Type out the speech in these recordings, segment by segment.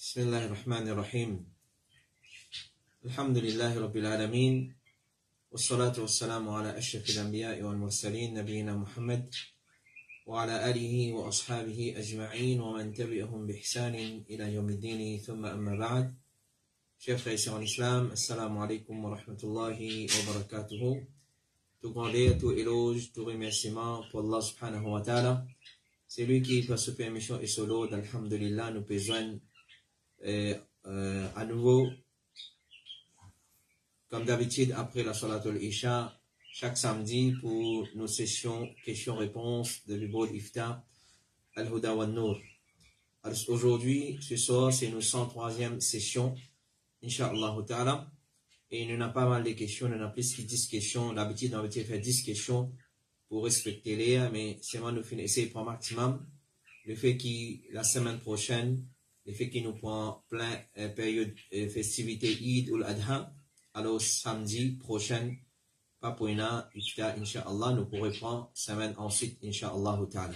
بسم الله الرحمن الرحيم الحمد لله رب العالمين والصلاة والسلام على أشرف الأنبياء والمرسلين نبينا محمد وعلى آله وأصحابه أجمعين ومن تبعهم بإحسان إلى يوم الدين ثم أما بعد. Chers frères et sœurs en islam, assalamu alaikum wa rahmatullahi wa barakatuhu. Tout grandeur, tout éloge, tout remerciement pour Allah subhanahu wa ta'ala. C'est lui qui, par sa permission et solo, d'Alhamdulillah, nous besoin à nouveau, comme d'habitude, après la Salatul Isha, chaque samedi pour nos sessions questions-réponses de Bibod Ifta, Al-Huda wa Nour. Aujourd'hui, ce soir, c'est nos 103e session, Inch'Allah ta'ala. Et il y en a pas mal de questions, il y en a plus que 10 questions. D'habitude, on va faire 10 questions pour respecter les, mais c'est moi, nous finissons pour maximum. Le fait que la semaine prochaine, le fait qu'il nous prend plein période festivité Eid ou l'Adha, alors samedi prochain, pas pour une ifta, Inch'Allah, nous pourrons prendre semaine ensuite, Inch'Allah ta'ala.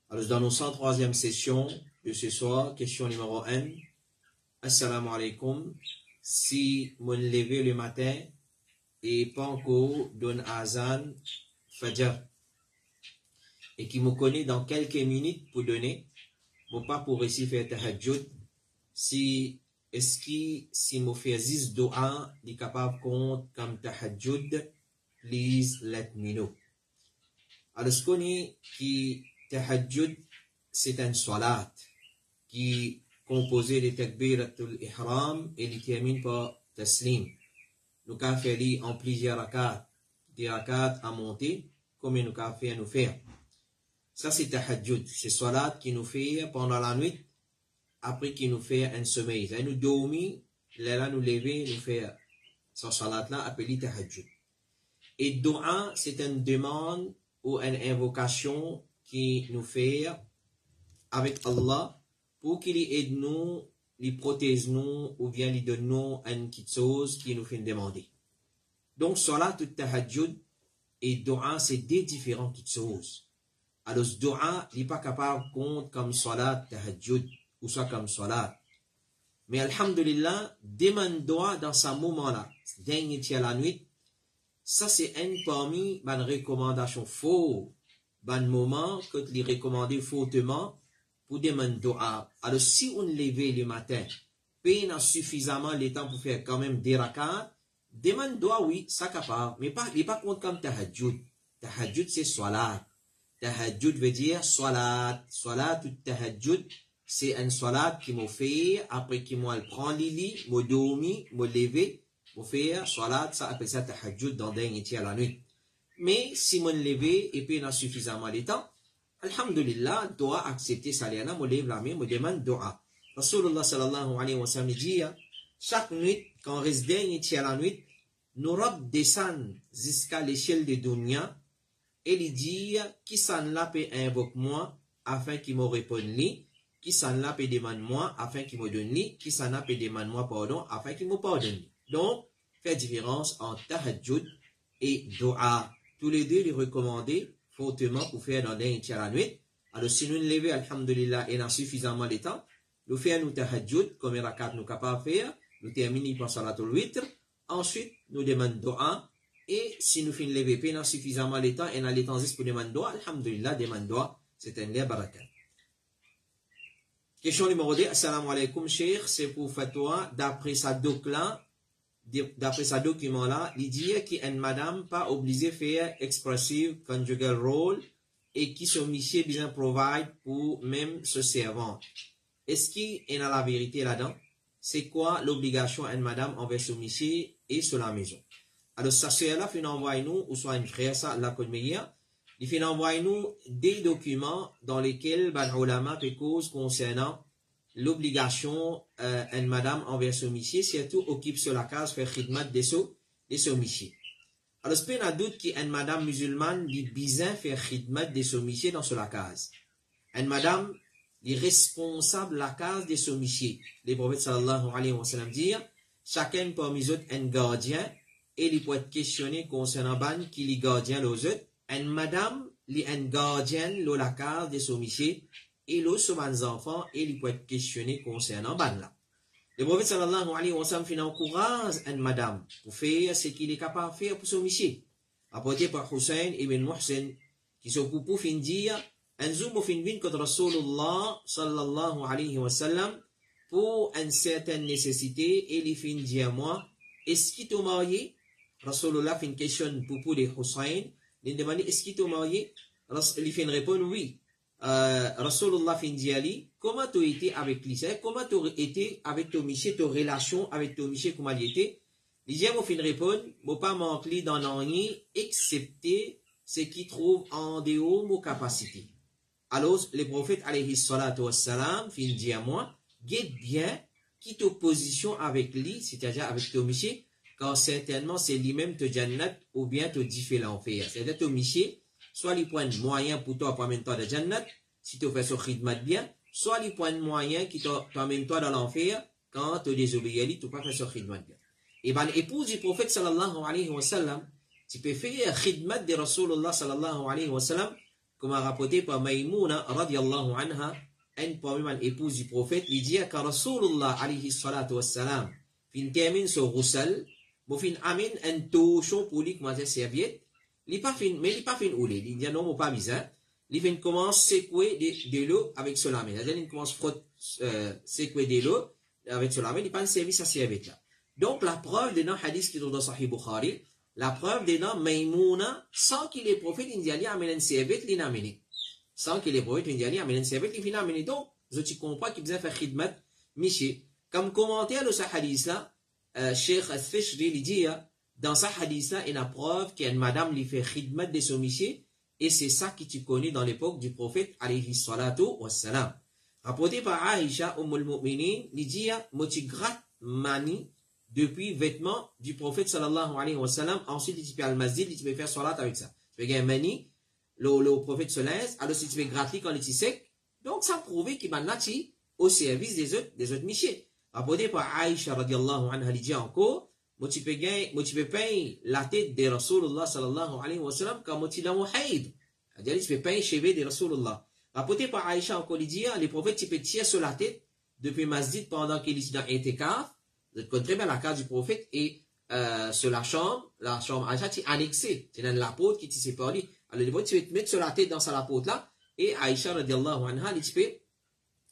Alors, dans nos 103e session de ce soir, question numéro 1. Assalamu alaikum. Si mon lever le matin et pas encore donne azan fajr et qui me connaît dans quelques minutes pour donner, mon pas pour réussir faire tahajjud, si est-ce que si me fait 10 doa, il est capable de compte comme tahajjud, please let me know. Alors ce qu'on est qui tahajjud, c'est un salat qui composé de takbiratul ihram et il termine par taslim. Nous avons fait en plusieurs rakats, des rakats à monter, comme nous avons fait à nous faire. Ça c'est tahajjud, c'est salat qui nous fait pendant la nuit, après qu'il nous fait un sommeil. Là nous dormir, là nous lever, nous faire ce salat là appelé tahajjud. Et dua c'est une demande ou une invocation qui nous fait avec Allah pour qu'il aide nous, il protège nous, ou bien il donne nous une petite chose qui nous fait demander. Donc, salat ou tahajjud et dua, c'est deux différentes petites choses. Alors, dua, il n'est pas capable de compter comme salat, tahajjud, ou soit comme salat. Mais, alhamdulillah, demande dua dans ce moment-là, dernier tiers la nuit, ça c'est un parmi les recommandations faux, un moment que les recommandé fortement, pour demander dua. Alors, si on lève le matin, peine suffisamment le temps pour faire quand même des rakats, demande dua, oui, ça capable, mais pas, il n'est pas compte comme tahajjud. Tahajjud, c'est salat. Tahajjud veut dire salat. Salat ou tahajjud, c'est un salat qui m'a fait, après qu'il m'a prend l'ili, m'a dormi, m'a levé, m'a fait salat, ça appelle ça tahajjud dans dernier tiers la nuit. Mais si mon levé et peine suffisamment le temps, alhamdulillah, doa accepter saliana, me lève la main, me demande doa. Rasulullah sallallahu alayhi wa sallam dit, chaque nuit, quand on reste dernier tiers la nuit, nous robes descendent jusqu'à l'échelle de dunya, et il dit, qui s'en l'a peut invoque moi, afin qu'il me réponde li, qui s'en l'a peut demande moi, afin qu'il me donne li, qui s'en l'a peut demande moi pardon, afin qu'il me pardonne li. Donc, faire différence entre tahajjud et doa. Tous les deux les recommander fortement pour faire dans les tiers la nuit. Alors, si nous nous levons, alhamdulillah, et n'a suffisamment de temps, nous faisons nous tahajjud, comme les rakats nous capables de faire, nous terminons par salatul witr, ensuite, nous demandons doa, et si nous finissons lever, et n'a suffisamment de temps, et n'a le temps juste pour demander doa, alhamdulillah, demande doa, c'est un lien barakat. Question numéro 2, assalamu alaikum, cheikh, c'est pour fatwa, d'après sa doc-là, d'après ce document-là, il dit qu'une madame pas obligée de faire expressive conjugal role et qui son monsieur bien provide pour même ce servant. Est-ce qu'il y a la vérité là-dedans? C'est quoi l'obligation d'une madame envers son monsieur et sur la maison? Alors, sa sœur-là fait envoyer nous, ou soit une frère, ça, la meilleure, il fait envoyer nous des documents dans lesquels, ben, ulama peut cause concernant l'obligation une madame envers son monsieur, surtout occupe sur la case faire khidmat de son monsieur. Alors, c'est pas un doute qu'une madame musulmane dit bien faire khidmat de son monsieur dans la case. Une madame est responsable de la case de son monsieur. Le prophète sallallahu alayhi wa sallam dit, chacun parmi eux un gardien et il peut être questionné concernant ban qui est gardien aux autres. Une madame est un gardien de la case de son monsieur et le souvent enfants, et il peut être questionné concernant ban là. Le prophète sallallahu alayhi wa sallam fait encourage à madame pour faire ce qu'il est capable de faire pour son monsieur. Apporté par Hussein ibn Muhsin, qui s'occupe pour fin dire, un zoom fin bin contre Rasulullah sallallahu alayhi wa sallam, pour une certaine nécessité, et il fin dire moi, est-ce qu'il t'a marié? Rasulullah fait une question pour les Hussein, il demande est-ce qu'il t'a marié? Il fait une réponse oui. Rasulullah fin dit ali, comment tu été avec lui? Comment tu été avec ton monsieur, ta relation avec ton monsieur, comment il était? Il dit, moi fin répondre, moi pas manquer dans rien, excepté ce qui trouve en dehors de mon capacité. Alors, le prophète alayhi salatu wassalam fin dit à moi, guette bien qui te position avec lui, c'est-à-dire avec ton monsieur, car certainement c'est lui-même te jannat ou bien te diffé l'enfer. C'est-à-dire ton monsieur, soit les points moyens pour toi pour amener toi de jannat, si tu fais ce khidmat bien, soit les points moyens qui t'amènent toi dans l'enfer, quand tu désobéis, tu peux faire ce khidmat bien. Et ben, l'épouse du prophète sallallahu alayhi wa sallam, tu peux faire khidmat de Rasulullah sallallahu alayhi wa sallam, comme a rapporté par Maïmouna radiallahu anha, une parmi l'épouse du prophète, il dit que Rasulullah alayhi salatu wa sallam, fin termine ce roussel, bon fin amène un touchon pour lui commencer serviette, il pas fin, mais il pas fin oulé, il dit non, pas bizarre, il fin commence secouer de l'eau avec cela, mais il commence frotter, secouer de l'eau avec cela, mais il pas un service à serviette là. Donc la preuve de dans hadith qui est dans Sahih Bukhari, la preuve de dans Maïmouna, sans qu'il ait prophète, il dit allez amener un serviette, il amené. Sans qu'il ait prophète, il dit allez amener un serviette, il amené. Donc, je ne comprends pas qu'il faisait faire khidmat, Miché. Comme commentaire de ce hadith là, Cheikh Al-Fishri, il dit, dans ce hadith là, il y a preuve qu'une madame lui fait khidmat de son Miché, et c'est ça que tu connais dans l'époque du prophète, alayhi salatu wassalam. Rapporté par Aïcha, Ummul Mu'minin, il dit, moi tu gratte mani, depuis vêtements du prophète sallallahu alayhi wa sallam, ensuite tu peux al masjid, tu peux faire salat avec ça. Tu peux gagner mani, le prophète se laisse, alors si tu peux gratter quand il est sec, donc ça prouve qu'il m'a nati au service des autres michés. Rapporté par Aïcha radiallahu anha, il dit encore, moi tu peux payer la tête de Rasulullah sallallahu alayhi wa sallam quand tu dans mon haïd. C'est-à-dire, tu peux payer cheveux de Rasulullah. Rapporté par Aïcha encore, il dit, les prophètes, tu peux tirer sur la tête depuis masjid pendant qu'il est dans Etekaf. Vous connaissez très bien la case du prophète et sur la chambre Aïcha, tu es annexé. Tu as la peau qui t'y sépare. Alors, les tu vas te mettre sur la tête dans la peau là, et Aïcha, radiallahu anha, tu peux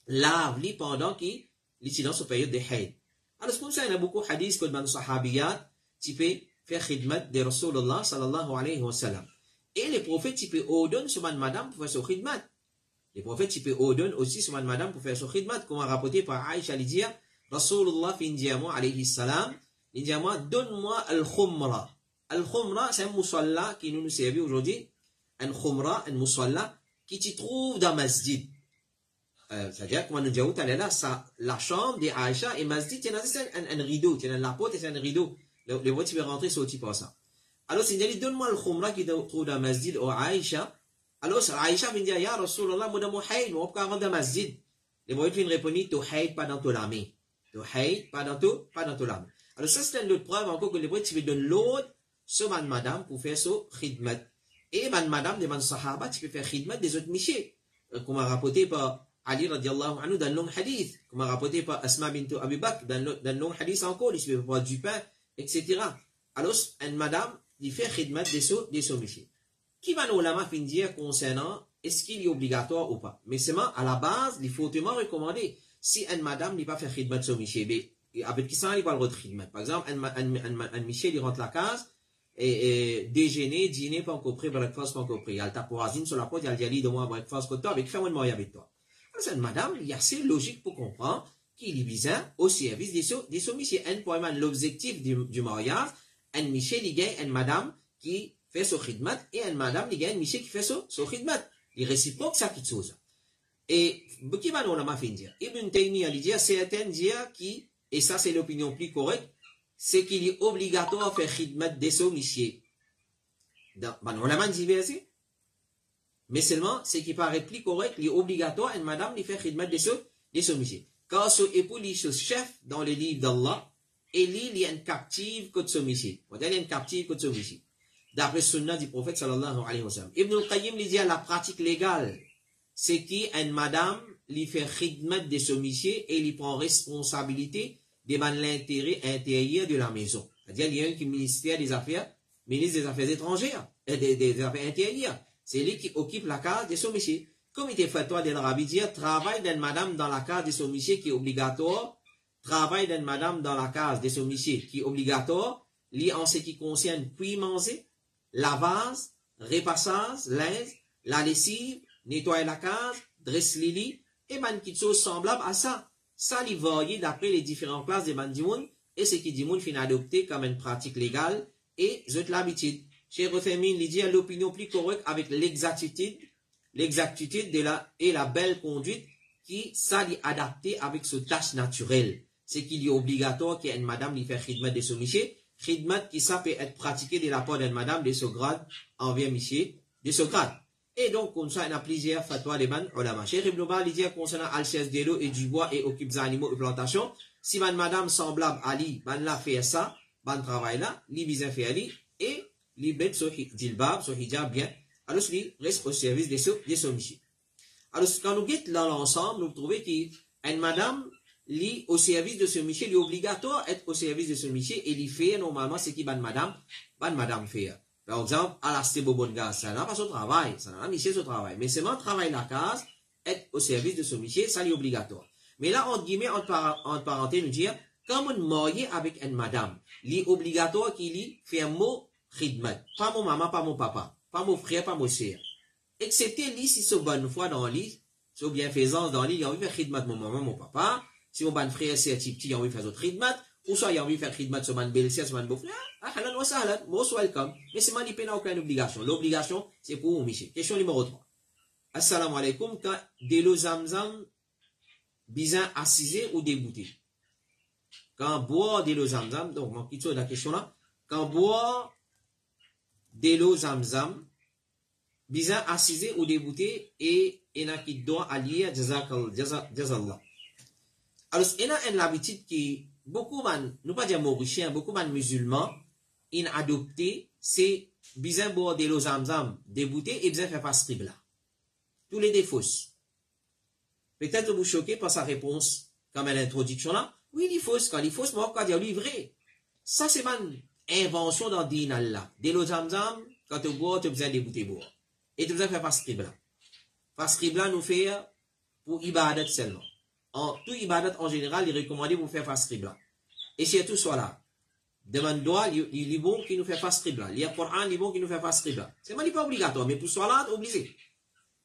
laver pendant qu'il est dans sa période de haïd. Alors, c'est comme ça, il y a beaucoup de hadiths comme dans le sahabiyat, tu peux faire khidmat de Rasulullah sallallahu alayhi wa sallam. Et les prophètes, tu peux ordonner sur madame pour faire son khidmat. Les prophètes, tu peux ordonner aussi sur madame pour faire son khidmat, comme rapporté par Aïcha, il dit, Rasulullah fin diamant alayhi salam, il dit à moi, donne-moi al-khumra. Al-khumra, c'est un musalla qui nous servait aujourd'hui. Un khumra, un musalla, qui tu trouves dans masjid. C'est-à-dire, comme nous disons tout à l'heure, la chambre d'Aïcha et masjid, c'est un rideau, c'est la porte et c'est un rideau. Le voies tu peux rentrer, sortir par ça. Alors, c'est dit, donne-moi al-khumra qui tu trouves dans masjid ou Aïcha. Alors, Aïcha vient dire, ya Rasulullah, moi dans mon haïd, moi, pourquoi rentrer dans masjid? Les voies viennent répondre, tu haïd pas dans ton lami. Tu haïd pas dans ton lami. Alors, ça, c'est une autre preuve encore que les voies, tu veux donner l'autre, ce madame, pour faire ce khidmat. Et madame, des sahaba, tu peux faire khidmat des autres michés. Comme a rapporté par Ali radiallahu anhu dans le long hadith, comme a rapporté par Asma bintu Abi Bakr dans le long hadith encore, il se fait boire du pain, etc. Alors, une madame, il fait khidmat des autres michés. Qui va nous la fin dire concernant est-ce qu'il est obligatoire ou pas? Mais seulement à la base, il faut fortement recommander. Si une madame n'est pas fait khidmat de son miché, avec qui ça, il va le retrouver khidmat. Par exemple, un miché, il rentre la case, et déjeuner, dîner, pas encore pris, breakfast, pas encore pris. Il tape pour sur la porte, il dit, donne-moi breakfast, comme toi, avec fais-moi une mariage avec toi. Alors, c'est une madame, il y a assez logique pour comprendre qu'il est bizarre au service des soumissions. Un point, l'objectif du mariage, un miché, il gagne une madame qui fait son khidmat, et une madame, il gagne un miché qui fait son khidmat. Il réciproque ça, petite chose. Et, qui va nous la fin dire? Ibn Taymiyyah, il dit, certains disent qui, et ça, c'est l'opinion plus correcte, c'est qu'il est obligatoire de faire khidmat des soumissions. On l'a diversi. Mais seulement, ce qui paraît plus correct, il est obligatoire, une madame, de faire khidmat des soumissions. Car ce époux, il est chef dans les livres d'Allah, et il est une captive que de soumission. Il est une captive que de soumission. D'après le sunnah du prophète sallallahu alayhi wa sallam. Ibn al-Qayyim, il dit à la pratique légale, c'est qu'une madame lui fait khidmat de ce monsieur et lui prend responsabilité de l'intérêt intérieur de la maison. C'est-à-dire, il y a un qui est ministre des Affaires étrangères, des Affaires intérieures. C'est lui qui occupe la case de ce monsieur. Comme il était fatwa de l'Arabie dire, travail d'une madame dans la case de ce monsieur qui est obligatoire, travail d'une madame dans la case de ce monsieur qui est obligatoire, lié en ce qui concerne puis manger, lavage, repassage, linge, la lessive, nettoyer la case, dresser les lits, et man qui chose semblable à ça. Ça, il varie d'après les différentes classes de Bandimoun, et ce qui dit moun fin adopté comme une pratique légale, et zut l'habitude. Chez Refemine, il dit à l'opinion plus correcte avec l'exactitude et la belle conduite qui s'allie adapté avec ce tâche naturelle. C'est qu'il est obligatoire qu'il y ait une madame qui fait khidmat de ce monsieur, khidmat qui ça peut être pratiqué de la part d'une madame de ce grade envers monsieur de ce grade. Et donc, comme ça, il y a plusieurs fatwas de ban ulama. Cheikh Ibn Baz dit concernant al-chaise de l'eau et du bois et occupe des animaux et plantations, si man madame semblable à lui, ban la fait ça, ban travail là, li bizin fait ali, et li bet so dilbab, so hijab bien, alors il reste au service de ce monsieur. Alors, quand nous guettons dans l'ensemble, nous trouvons qu'une madame, li au service de ce monsieur, il est obligatoire être au service de ce monsieur, et il fait normalement ce qui ban madame fait. Par exemple, à la stébobonne gaz, ça n'a pas son travail, ça n'a pas monsieur son travail. Mais seulement travail la case, être au service de ce monsieur, ça est obligatoire. Mais là, entre guillemets, entre parenthèses, nous dire, quand on marié avec une madame, il est obligatoire qu'il y fait un mot khidmat. Pas mon maman, pas mon papa, pas mon frère, pas mon sœur. Excepté lui, si c'est bonne foi dans lui, c'est bienfaisance dans lui, il a envie de faire khidmat mon maman, mon papa. Si mon bon frère, c'est un petit, il a envie de faire autre khidmat. Ou soit il a envie de faire khidmat sur mon belle-sœur, sur mon beau-frère. Ah, halan wa sahlan, most welcome. Mais c'est manipé n'a aucune obligation. L'obligation, c'est pour Michel. Question numéro 3. Assalamu alaikum, quand de l'eau zamzam, bizin assisé ou débouté. Quand boire de l'eau zamzam, donc, mon petit la question là. Quand boire de l'eau zamzam, bizin assisé ou débouté, et il y a qui doit allier, jazallah. Alors, il y a une habitude qui, beaucoup man, nous pas dire mauriciens, beaucoup man musulmans, ils ont adopté, c'est bizarre boire de l'eau zamzam, débouté et bizarre faire pas scribla. Tous les défauts. Peut-être vous choquez par sa réponse, comme une introduction là. Oui, il faut, quand il faut, moi, quand il y a livré. Ça, c'est une invention dans din Allah. De l'eau zamzam, quand tu bois, tu as besoin de débouter boire. Et tu as besoin de faire pas scribla. Pas scribla nous fait pour ibadat seulement. En tout ibadat en général, il est recommandé pour faire face scribla. Et surtout soit là. Demande-toi, il est bon qui nous fait face scribla. Il y a Coran, il est bon qui nous fait face scribla. C'est pas obligatoire, mais pour soit là, obligé.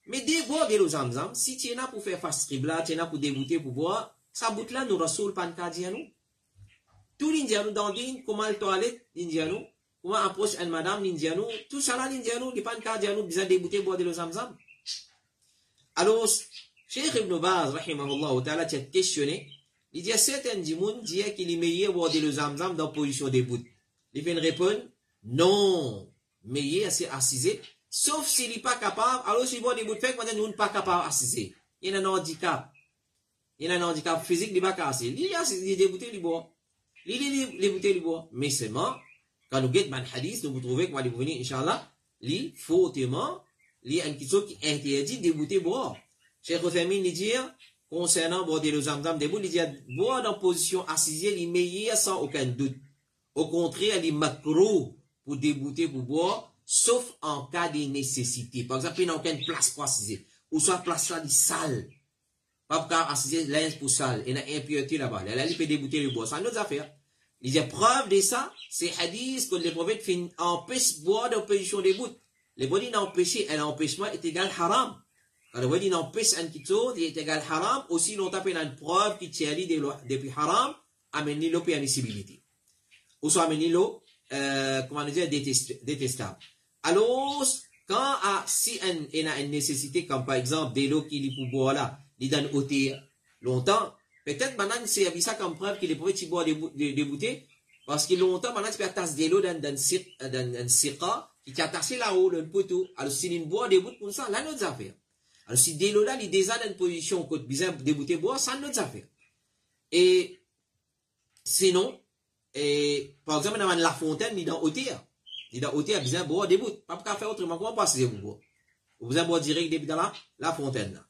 Mais déboire de l'eau zamzam, si tu es là pour faire face scribla, tu es là pour débouter, pour boire, ça bout là, nous rasoul pas de nous. Tout l'indiano dans l'Inde, comment le toilette, l'indiano, comment approche une madame, l'indiano, tout ça là, l'indiano, les pan cardiano, besoin débouter, boire de l'eau zamzam. Alors, Cheikh Ibn Baz, rahimahullah ta'ala, tu as questionné. Il dit à certains dimoun, disent qu'il est meilleur boire de l'eau zamzam dans position debout. Il vient répondre, non, meilleur c'est assisé. Sauf s'il n'est pas capable, alors s'il boit debout, fait que nous n'est pas capable d'assiser. Il y a un handicap. Il y a un handicap physique, il n'est pas capable. Il y a des déboutés, il boit. Il y a des déboutés, il boit. Mais seulement, quand nous guettons le hadith, nous vous trouvez qu'on va venir, Inch'Allah, il fautement, il y a une question qui interdit de débouter boire. Cheikh Othaymin, il dit, concernant boire de l'eau zamzam debout, il dit, boire dans position assise, il est meilleur sans aucun doute. Au contraire, il est macro pour débouter, pour boire, sauf en cas de nécessité. Par exemple, il n'y a aucune place pour assiser. Ou soit place là, il sale. Pas pour assiser linge pour sale. Il y a une impureté là-bas. Là, il peut débouter le boire. C'est une autre affaire. Il dit, preuve de ça, c'est hadith que le prophète empêche boire dans position debout. Le body n'empêche, un empêchement est égal haram. Quand le body n'empêche un kito, il est égal haram. Aussi, l'on tape une preuve qui tient depuis haram, amène l'eau permissibilité. Ou soit amène l'eau, comment dire, détestable. Alors, quand si il a une nécessité, comme par exemple, de l'eau qui est pour boire là, il donne hauteur longtemps, peut-être maintenant, c'est ça comme preuve qu'il est pour boire des bouteilles, parce que longtemps, maintenant, tu peux tasser de l'eau dans un sirqa, qui t'a tassé là-haut, le poteau. Alors, si il boit des bouteilles comme ça, là, notre affaire. Alors, si de l'eau là, il est déjà dans une position côté bizarre des bouteilles boire, ça, notre affaire. Et, sinon, par exemple, dans la fontaine, il est dans hauteur. Il est dans hauteur, bizarre boire des bouteilles. Pas pour faire autrement, comment pas si vous boire. Vous avez boire direct depuis dans la fontaine là.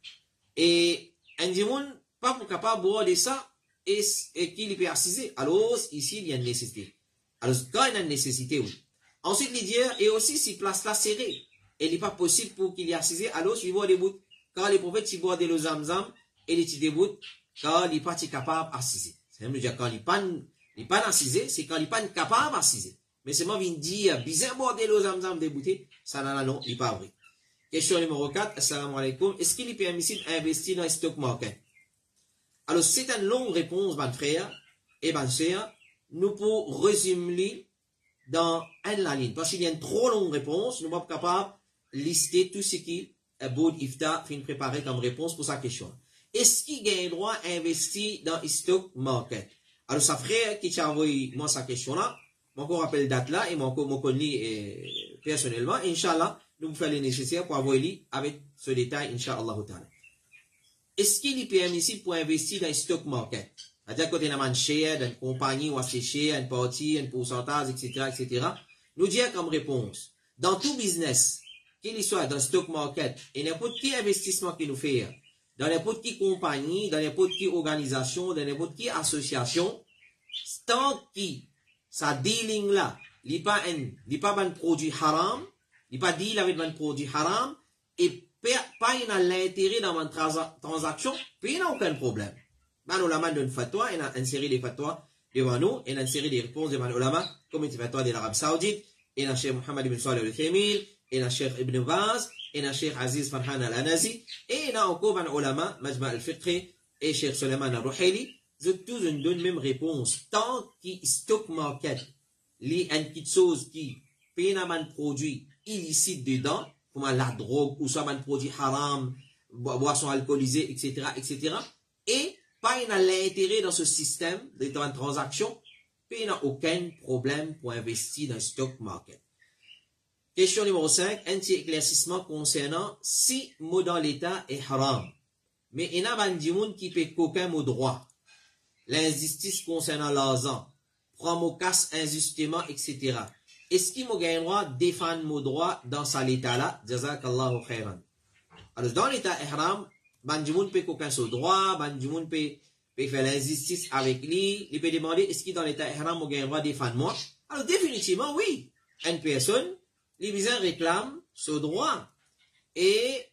Et un dimanche, pas pour capable boire de ça, et qu'il peut assiser. Alors, ici, il y a une nécessité. Alors, quand il y a une nécessité, oui. Ensuite, il dit, et aussi, si place là serrée, et il n'est pas possible pour qu'il y ait assisé, alors, il boit des bouts. Quand les prophètes, ils boivent des lo zamzam, et les petits bouts, quand il n'est pas capable d'assiser. C'est même dire, quand il n'est pas assisé, c'est quand il n'est pas capable d'assiser. Mais c'est moi qui dis, bizarre boire des lo zamzam déboutés, ça non, il n'est pas vrai. Question numéro 4, assalamu alaikum. Est-ce qu'il est permissible d'investir dans le stock market? Alors, c'est une longue réponse, mon frère et ma soeur. Nous pouvons résumer dans une ligne. Parce qu'il y a une trop longue réponse, nous ne sommes pas capables de lister tout ce qui Board Ifta fin préparer comme réponse pour sa question. Est-ce qu'il a le droit d'investir dans le stock market? Alors, sa frère qui t'a envoyé moi sa question là, moi qu'on rappelle date là, et moi qu'on connais personnellement, Inch'Allah, nous vous faisons le nécessaire pour avoir lui avec ce détail, Inch'Allah. Est-ce qu'il est permissible pour investir dans le stock market? C'est-à-dire quand on a un share d'une compagnie ou un share, une partie, un pourcentage, etc. Nous dire comme réponse, dans tout business, qu'il soit dans le stock market, et n'importe quel investissement qu'il nous fait, dans n'importe quelle compagnie, dans n'importe quelle organisation, dans n'importe quelle association, tant que sa dealing là, il n'est pas un produit haram, il n'est pas deal avec un produit haram, et pas il a l'intérêt dans une transaction, puis il n'a aucun problème. Ben, l'ulama donne fatwa, il a une série de fatwas devant nous, il a une série de réponses devant l'ulama, comme il fatwa de l'Arabie Saoudite, il a Cheikh Mohammed ibn Salih al-Uthaymeen, il a Cheikh Ibn Baz, il a Cheikh Aziz Farhan al-Anazi, et il a encore un ulama, Majma al-Fiqh, et Cheikh Suleiman al-Ruhaili, tous une donne même réponse. Tant qu'il stock market, il y a une petite chose qui paye un produit illicite dedans, comme la drogue, ou soit un produit haram, boisson alcoolisée, etc. Et pas il a l'intérêt dans ce système de transaction, puis il n'a aucun problème pour investir dans le stock market. Question numéro 5, un petit éclaircissement concernant si mot dans l'État est haram. Mais il y a des gens qui ne peuvent aucun mot droit. L'injustice concernant l'argent, prend mot casse injustement, etc. Est-ce qu'il m'a gagné droit de défendre mon droit dans cet état-là? Jazakallahu khairan. Alors, dans l'état ihram, Bandimoun peut aucun ce droit, Bandimoun peut faire l'injustice avec lui, il peut demander est-ce qu'il dans l'état ihram m'a gagné droit de défendre moi? Alors, définitivement, oui. Une personne, les bizarres réclament ce droit. Et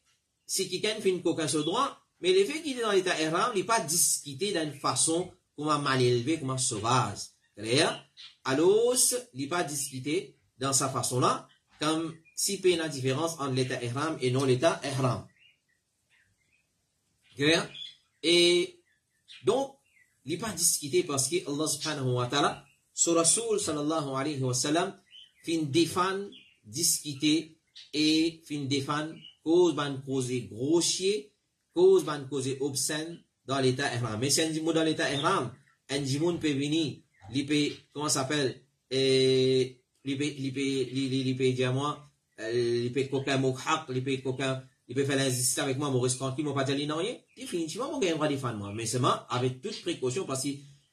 si quelqu'un fait une coquin ce droit, mais le fait qu'il est dans l'état ihram, il n'est pas discuté d'une façon comment mal élevé, comment sauvage. Alors, il n'est pas discuté dans sa façon-là, comme si il y a une différence entre l'état ihram et non l'état ihram. Et donc, il n'est pas discuté parce que Allah subhanahu wa ta'ala, sur Rasul sallallahu alayhi wa sallam, fin défendre, discuter et fin défendre, cause ban causer grossier, cause ban causer obscène dans l'état ihram. Mais si on dit dans l'état ihram, un djimoun peut venir, il peut, comment ça s'appelle, il peut dire moi, il peut coquin mokhak, il peut faire l'injustice avec moi, mon restaurant qui m'a pas dit non rien, définitivement, mon gars, il va défendre moi. Mais seulement, avec toute précaution, parce que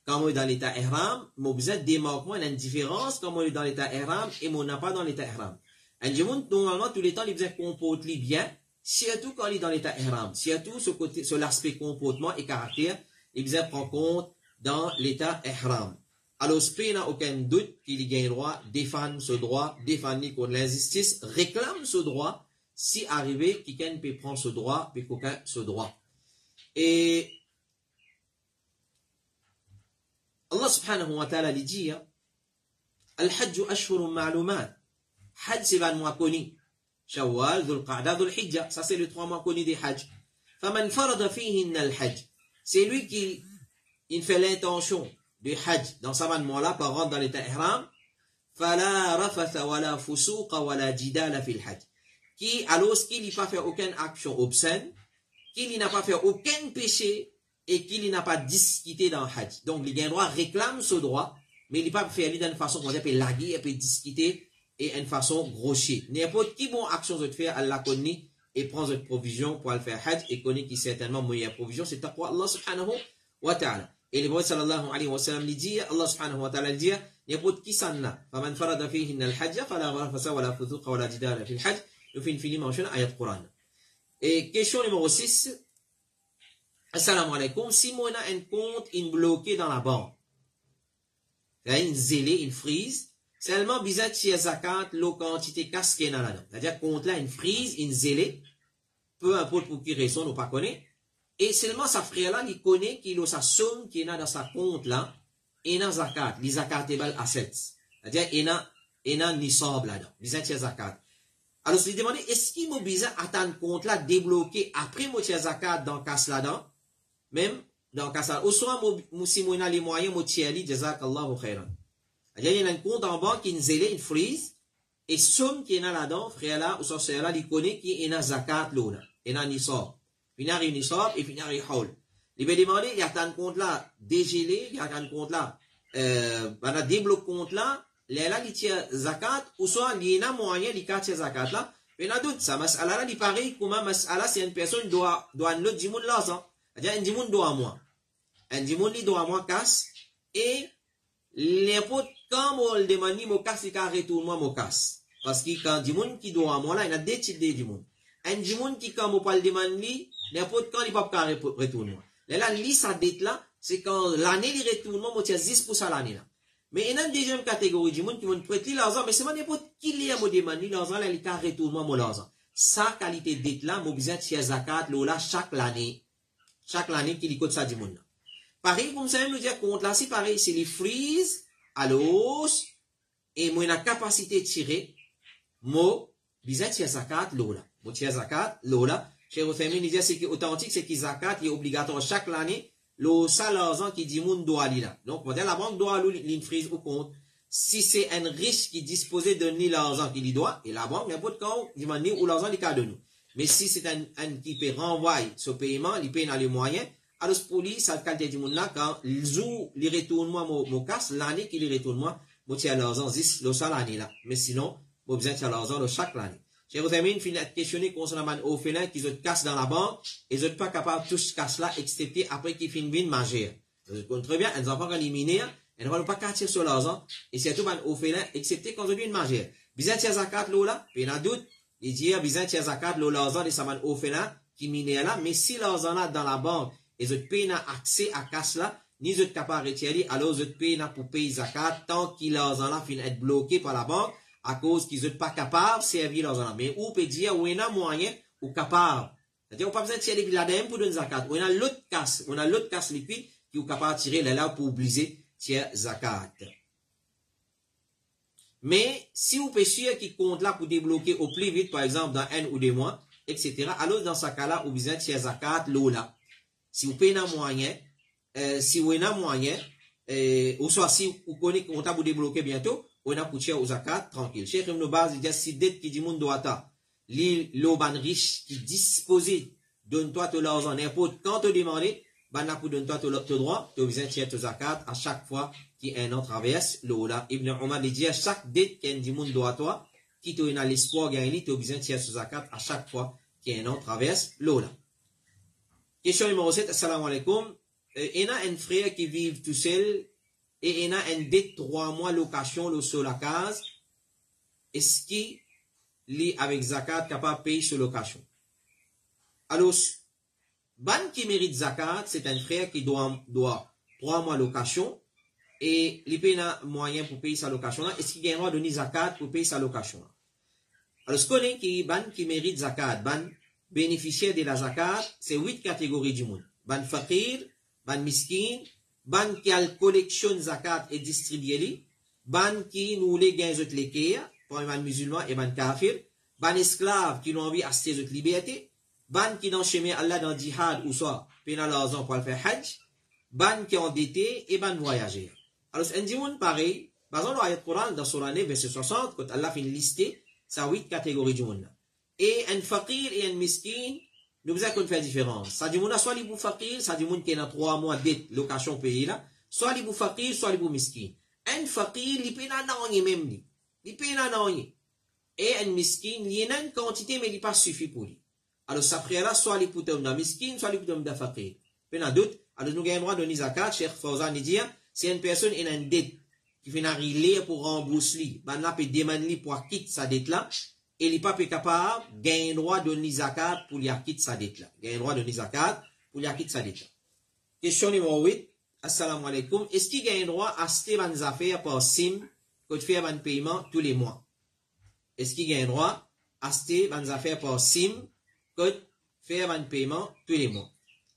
quand on est dans l'état ihram, mon besoin démarque moi, il y a une différence quand on est dans l'état ihram et on n'a pas dans l'état ihram. Un djimoun, normalement, tous les temps, il besoin comporte bien, surtout quand il est dans l'état ihram, surtout ce côté, sur l'aspect comportement et caractère, il besoin prendre compte dans l'état ihram. Alors, il n'a aucun doute qu'il gagne le droit, défendre ce droit, défendre contre l'injustice, réclame ce droit, si arrivé, quelqu'un peut prendre ce droit, peut qu'aucun ce droit. Et Allah subhanahu wa ta'ala dit, Al-Hajj ashhurun ma'lumat. Hajj, c'est un mois connu. Shawwal, Dhul Qa'da, Dhul Hijja. Ça, c'est les 3 mois connus des Hajj. Faman farada fihinna al-Hajj. C'est lui qui il fait l'intention de Hajj dans ce mois-là, par rentrer dans l'état ihram. Fala rafatha wala fusuqa wala jidala fil Hajj. Qui, alors qu'il n'a pas fait aucune action obscène, qu'il n'a pas fait aucun péché, et qu'il n'a pas discuté dans Hajj. Donc, les gains droit réclament ce droit, mais il n'a pas fait d'une façon qu'on peut laguer, et peut discuter, et une façon grossière. N'importe qui bon action de faire, Allah connaît, et prend cette provision pour aller faire Hajj, et connaît qui certainement meilleure provision, c'est taqwa Allah subhanahu wa ta'ala. Et le prophète sallallahu alayhi wa sallam dit, Allah subhanahu wa ta'ala dit, n'importe qui s'en a, faman farada fihinna al-hajja, fala rafasa wala fuzuqa wala jidala fil Hajj, nous fin fini mentionner ayat Quran. Et question numéro 6. Assalamu alaikum. Si moi a un compte bloqué dans la banque, une zélé, une frise, seulement bizarre de zakat, la quantité casquée dans là-dedans. C'est-à-dire compte là, une frise, une zélé, peu importe pour qui raison, nous pas connaît. Et seulement sa frère là, il connaît qu'il a sa somme qui est dans sa compte là, et dans zakat, les zakatable assets. C'est-à-dire, il a nisab là-dedans, bizarre de zakat. Alors, je lui demande, est-ce qu'il m'a bizarre attendre compte là débloqué après mon zakat dans casse là-dedans? Même dans casse là, ou soit si moi a les moyens, moi tiers jazakallahu khairan. Il y a un compte en banque qui est une frise, et somme qui est là-dedans, frère là, ou sorcière là, il connaît qui est dans zakat là, et dans nisab. Il y a un nisab et il y a un haul. Il va demander, il y a un compte là dégelé, il y a un compte là, il débloqué compte là, là, il tient zakat, ou soit il y a un moyen, il tient zakat là, mais il y a doute, ça, mas'ala là, il paraît, comment mas'ala, c'est une personne doit un autre dimoun l'argent. C'est-à-dire, un dimoun doit à moi. Un dimoun, il doit à moi casse, et n'importe quand moi le demande, mon casse, il retourne moi, mon casse. Parce que quand dimoun qui doit à moi là, il y a deux types de dimoun. Un dimoun qui, quand moi pas le demande, n'importe quand il peut pas retourner moi. Là, lui, sa dette là, c'est quand l'année, il retourne moi, il y a 10% l'année là. Mais il y a une deuxième catégorie de monde qui vont prêter l'argent, mais c'est pas n'importe qui lui a demandé l'argent, là, il a retourné moi, mon argent. Sa qualité de dette là, moi, besoin de tiers zakat, là, chaque année qu'il y coûte ça du monde. Pareil, comme ça, nous dire compte là, c'est pareil, c'est les frises, à l'os, et moi, la capacité de tirer, moi, besoin de tiers zakat, là. Moi, tiers zakat, là. Chez vous, famille, nous dire, c'est authentique, c'est que zakat, il est obligatoire chaque année, le salaire qui dit moun doit aller là. Donc, la banque doit aller une frise au compte. Si c'est un riche qui dispose de donner l'argent qu'il doit, et la banque, n'importe quand, il va dire où l'argent il de nous. Mais si c'est un qui peut renvoyer ce paiement, il paye dans les moyens, alors pour lui, ça le du monde là, quand il retourne moi mon casse, l'année qu'il retourne moi, je tiens l'argent, le salaire l'année là. Mais sinon, je besoin de l'argent chaque année. J'ai retenu une question concernant les orphelins qui se cassent dans la banque, et ils ne sont pas capables de toucher casse là, excepté après qu'ils finissent bien majeur. Vous comprenez très bien, ils ont pas éliminé, ils ne vont pas casser sur l'argent, et c'est tout les orphelins, excepté quand ils viennent majeur. Bizarre tiers zakat là, puis il y a doute, il dit, bizarre tiers zakat l'argent de ces orphelins qui minent là, mais si l'argent là dans la banque, ils ont pas accès à casse là, ni ils sont capables de retirer, alors ils ont pas pour payer zakat, tant que l'argent là finit être bloqué par la banque, à cause qu'ils ne sont pas capables de servir l'argent. Mais on peut dire, on a moyen, ou capable. C'est-à-dire, on n'a pas besoin de tirer les l'ADM pour donner zakat. On a l'autre casse liquide qui est capable de tirer là pour obliger tirer zakat. Mais, si vous pouvez sûr qui compte là pour débloquer au plus vite, par exemple, dans 1 ou 2 mois, etc., alors dans ce cas-là, vous besoin de tirer zakat, là. Si vous payez un moyen, ou soit si vous connaissez qu'on t'a pour débloquer bientôt, on a pour tirer aux zakat, tranquille. Cheikh Ibn Baz, il dit, si dette qui dit moun doit ta, l'oban riche qui disposé, donne-toi tout l'argent, n'importe quand te demander, ban la pour donne-toi tout droit, tu as besoin de tirer aux zakat à chaque fois qu'il y a un an traverse, là. Ibn Omar, il dit, à chaque dette qui dit moun doit toi, qui te a l'espoir gagner, tu as besoin de tirer aux zakat à chaque fois qu'il y a un an traverse, là. Question numéro 7, assalamu alaikum. Il y a un frère qui vit tout seul, et il y a un dette 3 mois location sur la case. Est-ce qu'il est avec zakat capable de payer sur location? Alors, ban qui mérite zakat, c'est un frère qui doit 3 mois location, et il paye un moyen pour payer sa location là. Est-ce qu'il y a un droit de donner zakat pour payer sa location là? Alors, ce qu'on est qui ban qui mérite zakat, ban bénéficiaire de la zakat, c'est 8 catégories du monde. Ban fakir, ban miskin, ban qui a collection zakat et distribué, ban qui nous les gagne autres les pour un musulman et ban kafir, ban esclave qui l'ont envie d'acheter notre liberté, ban qui dans chemin Allah dans djihad ou soit pénal l'argent pour faire hajj, ban qui est endetté et ban voyageur. Alors, un dimoun pareil, par exemple, dans le Coran, dans Surah 9, verset 60, quand Allah fait une liste, ça 8 catégories du monde. Et un fakir et un miskin, nous avons fait différence. Ça dit, soit les bouts fakir, ça dit, qui a 3 mois de location payée là, soit les bouts fakir, soit les bouts miskin. Un fakir, il paye n'a même, il paye n'a. Et un miskin, il y a une quantité, mais il n'est pas suffit pour lui. Alors, ça frère là, soit les poutem d'un miskin, soit les poutem d'un fakir. Puis, dans d'autres, alors, nous avons le droit de donner zakat, Cheikh Fawzan dit, c'est une personne qui a une dette, qui fait un relais pour rembourser, ben là, peut demander pour quitter sa dette là, et il n'est pas capable gagner droit de zakat pour lui acquitter sa dette là. Gagner droit de zakat pour lui acquitter sa dette là. Question numéro 8. Assalamu alaikum. Est-ce qu'il gagne droit à acheter des affaires par SIM quand tu fais un paiement tous les mois? Est-ce qu'il gagne droit à acheter des affaires par SIM quand tu fais un paiement tous les mois?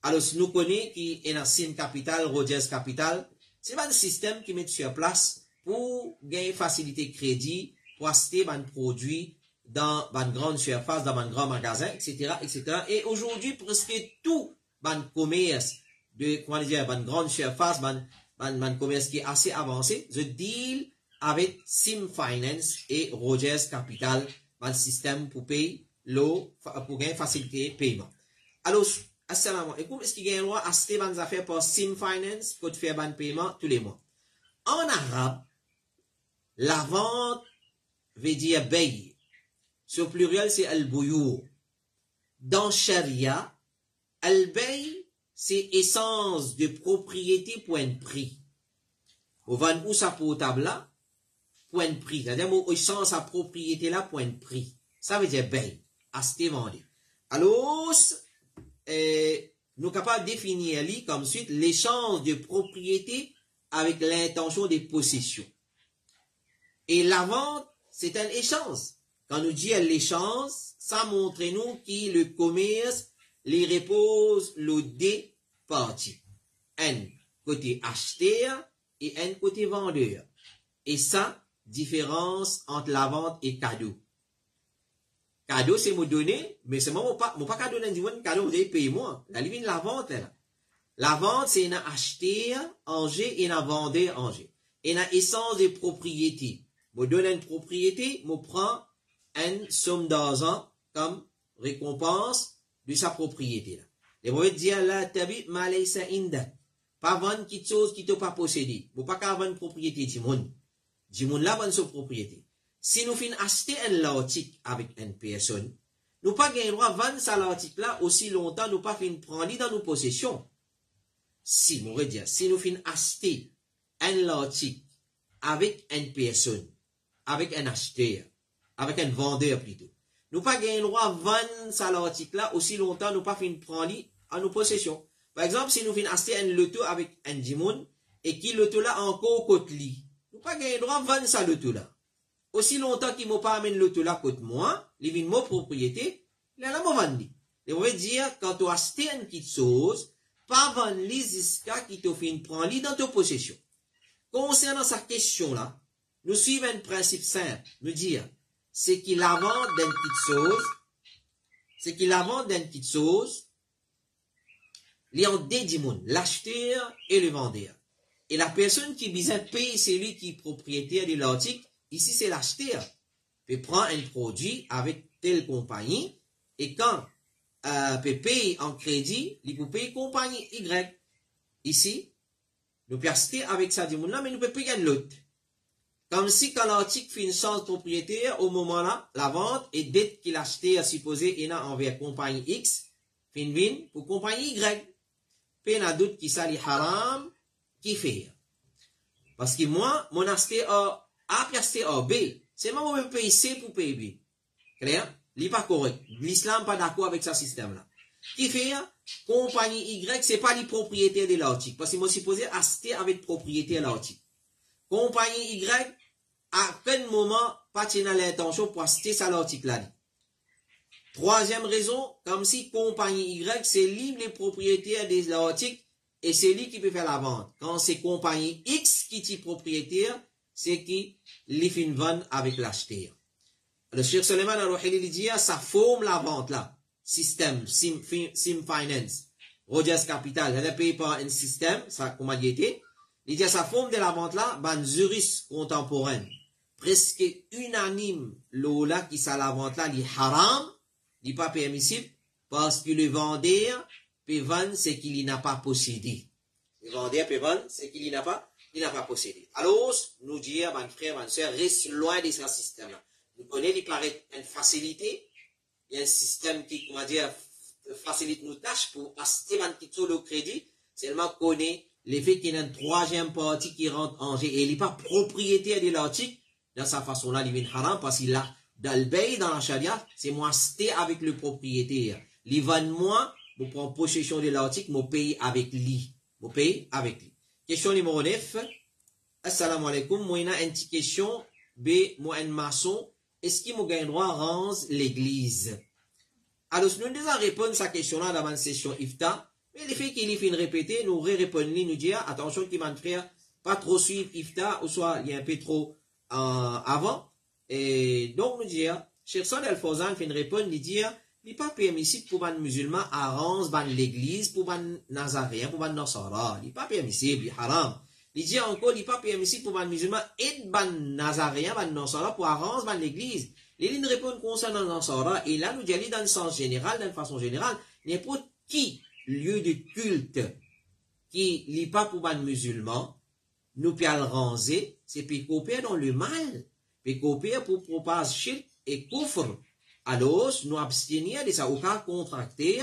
Alors, si nous connaissons qui est un SIM Capital, Rogers Capital, c'est un système qui met sur place pour gagner facilité crédit, pour acheter des produits dans une grande surface, dans un grand magasin, etc., etc. Et aujourd'hui, presque tout le commerce de, comment dire, une grande surface, un commerce qui est assez avancé, je deal avec Sim Finance et Rogers Capital, un système pour payer l'eau, pour gagner facilité paiement. Alors, assalamu alaikum, est-ce qu'il y a un droit à acheter des affaires par Sim Finance pour faire un paiement tous les mois? En arabe, la vente veut dire bay. Sur pluriel, c'est al-bouyour. Dans Sharia, al-bay, c'est essence de propriété pour un prix. Vous vendez où ça potable là? Pour un prix. C'est-à-dire, essence à propriété là pour un prix. Ça veut dire bay. Acheter, vendre. Alors, nous sommes capables de définir comme suite l'échange de propriété avec l'intention de possession. Et la vente, c'est un échange. Quand nous disons l'échange, ça montre nous que le commerce les repose le deux parties. Un côté acheteur et un côté vendeur. Et ça, différence entre la vente et cadeau. Cadeau, c'est me donner, mais c'est moi, pas cadeau d'un dimanche, cadeau, vous devez payer moi. La limite, la vente, là. La vente, c'est un acheteur, Angers, et un vendeur, Angers. Et une essence de propriété. Me donne une propriété, me prend une somme d'argent comme récompense de sa propriété, là. Et vous dire, là, tabi, malaysa inda. Pas vendre quelque chose qui t'a pas possédé. Vous pas qu'à vendre propriété, Jimoun. Jimoun, là, vendre sa propriété. Si nous finissons acheter un article avec une personne, nous pas gagner droit vendre ça l'article là aussi longtemps, nous pas finissons prendre dans nos possessions. Si, on va dire, si nous finissons acheter un article avec une personne, avec un acheteur, avec un vendeur plutôt, nous pas gagner droit vendre ça l'article là aussi longtemps, nous pas finissons prendre à nos possessions. Par exemple, si nous finissons acheter un loto avec un Jimoun, et qui loto là encore côté li, nous pas gagner droit vendre ça loto là. Aussi longtemps qu'il ne m'a pas amené l'auto là côté moi, il vient mon propriété, il a m'a vendu. Et on veut dire, quand tu achètes une petite chose, pas vendre les jusqu'à qui te fait prendre dans ta possession. Concernant cette question là, nous suivons un principe simple, nous dire, c'est qu'il la vente d'une petite chose, il y a deux dimons, l'acheteur et le vendeur. Et la personne qui vient payer, c'est lui qui est propriétaire de l'article. Ici, c'est l'acheteur. Il prend un produit avec telle compagnie et quand il paye en crédit, il peut payer compagnie Y. Ici, nous pouvons acheter avec ça, mais nous pouvons payer l'autre. Comme si quand l'article fait une chance propriétaire, au moment là, la vente et dette qu'il a acheté à supposer et envers compagnie X, fin pour compagnie Y. Puis il y a d'autres qui s'allient haram, qui fait. Parce que moi, mon acheteur A puis acheter A, B. C'est moi qui paye C pour payer B. Clair? Il n'est pas correct. L'islam n'est pas d'accord avec ce système-là. Qui fait? Compagnie Y, c'est pas les propriétaires de l'article. Parce que moi, supposé acheter avec propriétaire de l'article. Compagnie Y, à quel moment, pas tenir l'intention pour acheter ça l'article-là. Troisième raison, comme si compagnie Y, c'est libre les propriétaires de l'article et c'est lui qui peut faire la vente. Quand c'est compagnie X qui est propriétaire, c'est qui les fait une vente avec l'acheteur. Le Cheikh Suleiman al-Ruhili dit, ça forme la vente là. Système, Sim Finance, Rogers Capital, elle est payée par un système, ça, comment il était. Il dit, ça forme de la vente là, ban juriste contemporaine, presque unanime, là, qui ça la vente là, il haram, il pas permissible, parce que le vendeur peut vendre ce qu'il n'a pas possédé. Le vendeur peut vendre ce qu'il n'a pas possédé. Alors, nous dire, mon frère, ma soeur, reste loin de ce système-là. Nous connaissons, il paraît une facilité, il y a un système qui, comment dire, facilite nos tâches pour acheter un petit le crédit, seulement connaît l'effet qu'il y a une troisième partie qui rentre en jeu et il n'est pas propriétaire de l'article, dans sa façon-là, il est haram parce qu'il a Dans le bay, dans la charia, c'est moi acheter avec le propriétaire. Li vend moi, je prends possession de l'article, je paye avec lui. Je paye avec lui. Question numéro 9. Assalamu alaikum. Moi, une petite question. Moi, un maçon. Est-ce qu'il m'a droit à ranger l'église? Alors, nous devons répondre à cette question-là dans la session IFTA. Mais le fait qu'il y fin répéter, nous répondons, nous dire, attention, qui m'a frère, pas trop suivre IFTA, ou soit il y a un peu trop avant. Et donc, nous dire, Cheikh Saad Al-Fawzan fin répondre, nous dire, il n'est pas permissible pour les musulmans à ranger l'église, pour les nazaréens, pour les nasara. Il n'est pas permissible, il est haram. Il dit encore, il n'est pas permissible pour les musulmans et les nazaréens, les nasara, pour arranger l'église. Il répond concernant les nasara, et là, nous disons, dans le sens général, dans la façon générale, n'importe qui lieu de culte qui n'est pas pour les musulmans, nous pouvons le ranger, c'est pour coopérer dans le mal, pour coopérer pour propager shirk et kufr. Alors, nous abstenir de ça, au cas contracté,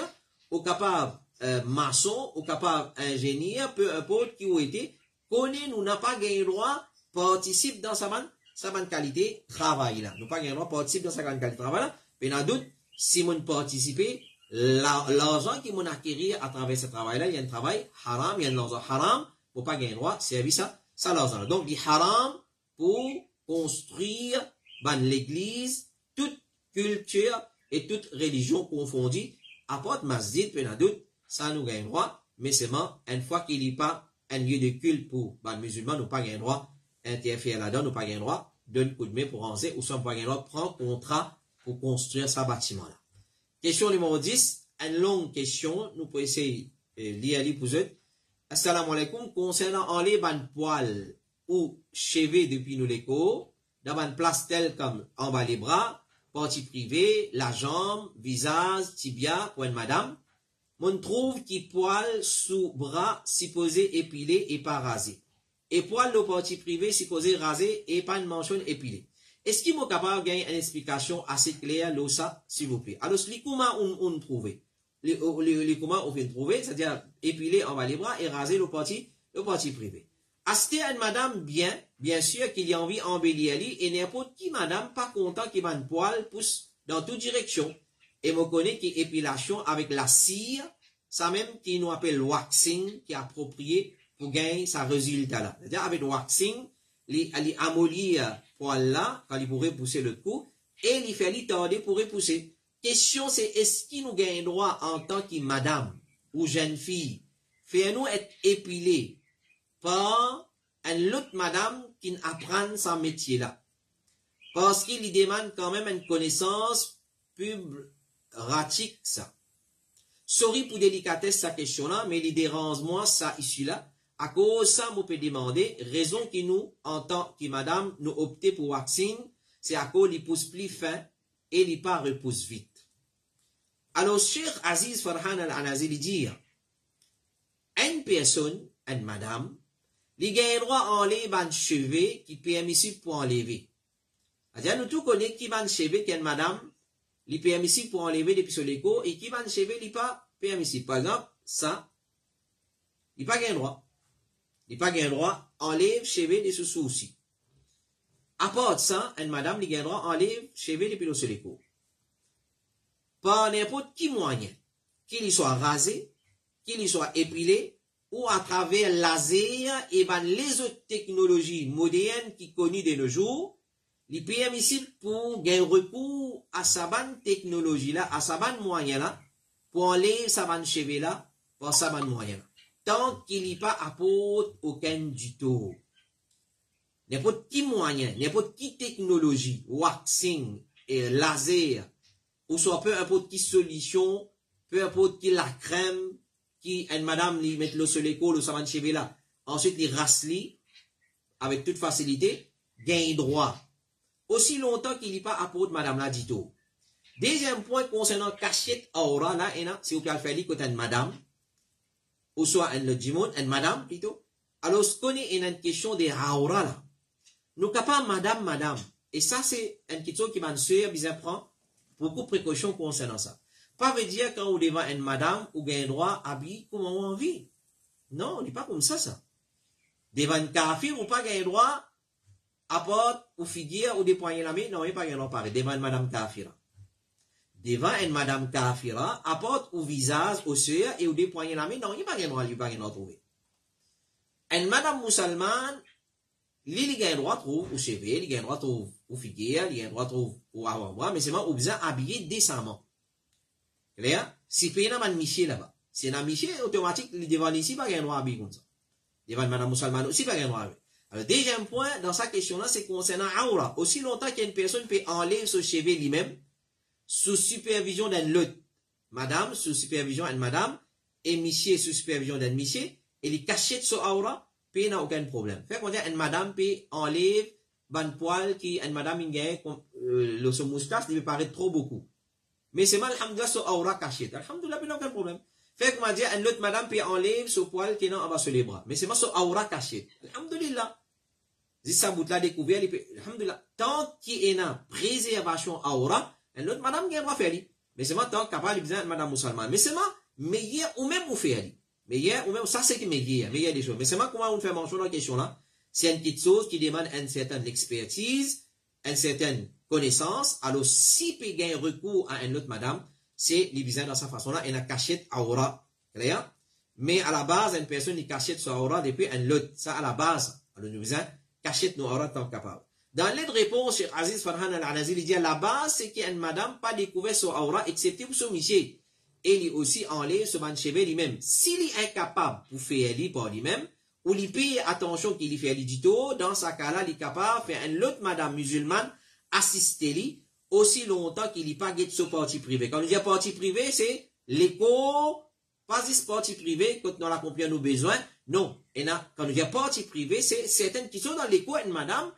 au capable maçon, au capable ingénieur, peu importe qui ou été, connaît, nous n'a pas gagné droit, participe dans sa bonne qualité travail là. Nous pas gagné droit, participe dans sa bonne qualité travail là. Mais dans doute, si mon participer, l'argent qui m'ont acquérir à travers ce travail là, il y a un travail haram, il y a un l'argent haram, pour pas gagner droit, service ça l'argent. Donc, il haram pour construire l'église, toute culture et toute religion confondue, apporte masjid, peu doute, ça nous gagne droit, mais seulement une fois qu'il n'y a pas un lieu de culte pour les musulmans, nous pas gagne droit, interférer là-dedans, nous pas gagne droit, donne coup de main pour rentrer, ou soit pas gagne droit, prendre contrat pour construire ce bâtiment-là. Question numéro 10, une longue question, nous pouvons essayer de lire pour eux. Assalamu alaikum, concernant enlever ban poil ou cheveux depuis nous l'écho, dans une place telle comme en bas les bras, partie privée, la jambe, visage, tibia, pour une madame, on trouve qui poil sous bras supposé épilé et pas rasé. Et poil de partie privée supposé rasé et pas une mention épilée. Est-ce qu'il est capable de gagner une explication assez claire de ça, s'il vous plaît? Alors, les comment on trouve? Les comment on fait trouver, c'est-à-dire épilé en bas les bras et raser le parti privé. Acheter à une madame bien sûr qu'il y a envie d'embellir et n'importe qui madame pas content qui va une poil pousse dans toute direction. Et me connaît qui épilation avec la cire, ça même qui nous appelle waxing, qui est approprié pour gagner sa résultat là. C'est-à-dire avec waxing, il amollir poil là, quand il pourrait pousser le cou, et il fait lui tordre pour repousser. Question c'est, est-ce qu'il nous gagne droit en tant que madame ou jeune fille, faire-nous être épilé par une autre madame qui apprend son métier là? Parce qu'il demande quand même une connaissance pratique ça. Sorry pour délicatesse sa question là, mais il dérange moi ça ici là. À cause ça, on peut demander, raison qui nous, en tant que madame, nous opter pour waxing, c'est à cause il pousse plus fin et il pas repousse vite. Alors, Cheikh Aziz Farhan Al-Anazi dit, une personne, une madame, il a le droit d'enlever un cheveu qui est permissible pour enlever. C'est-à-dire, nous tous connaissons qui va un cheveu qui est une madame, il est permissible pour enlever depuis sur l'écho, et qui va un cheveu, il n'est pas permissible. Par exemple, ça, il n'a pas le droit. Il n'a pas le droit d'enlever cheveux de sous aussi. À part de ça, une madame, il a le droit d'enlever cheveux depuis sur l'écho. Par n'importe qui moyen, qu'il soit rasé, qu'il soit épilé, ou à travers laser et les autres technologies modernes qui connues de nos jours, il est permissible pour gagner recours à sa bonne technologie là, à sa bonne moyen là, pour enlever sa bonne cheveux là, pour sa bonne moyen là. Tant qu'il n'y pas apporte aucun du tout. N'importe qui moyen, n'importe qui technologie, waxing et laser, ou soit peu importe qui solution, peu importe qui la crème, qui une madame lui met le sur l'école ou sa bonne cheveux là, ensuite il rasli avec toute facilité, gagne droit. Aussi longtemps qu'il n'y pas apporte madame là dit tout. Deuxième point concernant cachette aura là, si vous pouvez faire côté une madame, ou soit une madame plutôt. Alors, ce qu'on est une question de aura là. Nous capables madame. Et ça, c'est une question qui m'a bien prend beaucoup de précautions concernant ça. Pas veut dire quand on devant une madame, ou gagne droit habiller comme on envie. Non, on n'est pas comme ça. Devant une kafir, ou pas gagne droit apporte ou figure ou dépoigner la main, non, il n'y a pas rien pareil, devant une madame kafira. Devant une madame kafira, apporte au visage, au sœur, et ou dépoigner la main, non, il n'y a pas rien trouver. Une madame musulmane, il a un droit trouve au cheveux, il a un droit trouve au figure, il a un droit trouve au avant-bras, mais c'est vraiment, besoin habillé décemment. Clair? Si il y a un miché là-bas, si il y a un miché, automatique, devant ici, il n'y a pas un droit habillé comme ça. Devant une madame musulmane aussi, il n'y a pas un droit habillé. Alors, deuxième point, dans sa question-là, c'est concernant aura. Aussi longtemps qu'une personne peut enlever ce cheveu lui-même, sous supervision d'un lot, madame, sous supervision d'une madame, et monsieur sous supervision d'un monsieur, et les cachettes sur aura, puis n'a aucun problème. Fait qu'on dit, une madame peut enlever ban poil qui, une madame, il gagne, le son moustache, il peut paraître trop beaucoup. Mais c'est mal, alhamdoulilah, sur aura cachette. Alhamdoulilah, il n'a aucun problème. Fait qu'on dit, une autre madame peut enlever ce poil qui est en bas sur les bras. Mais c'est mal sur aura cachette. Alhamdoulilah. Si ça bout là découvert, alhamdoulilah, tant qu'il y a une préservation aura, une autre madame qui a faire. Mais c'est moi tant capable de dire madame musulmane. Mais c'est moi meilleur ou même vous faire. Meilleur ou même ça c'est qui meilleur des choses. Mais c'est moi comment on fait mention dans la question là. C'est une petite chose qui demande une certaine expertise, une certaine connaissance. Alors si peut gagner recours à une autre madame, c'est les besoins dans sa façon là, elle a cachette aura, clair. Mais à la base une personne qui cachette sur aura depuis une autre, ça à la base. Alors nous besoin cachette nos aura tant capable. Dans l'aide réponse, Cheikh Aziz Farhan Al-Anazil dit à la base, c'est qu'il y a une madame pas découvert son aura, excepté pour son monsieur. Et il aussi enlève ce ban cheveux lui-même. S'il est incapable pour faire lui par lui-même, ou il paye attention qu'il y fait du tout, dans ce cas-là, il est capable de faire une autre madame musulmane assister lui aussi longtemps qu'il n'y pas de ce parti privé. Quand on dit parti privé, c'est l'écho, pas ce parti privé, quand on a compris nos besoins. Non. Et là, quand on dit parti privé, c'est certaines qui sont dans l'écho, une madame,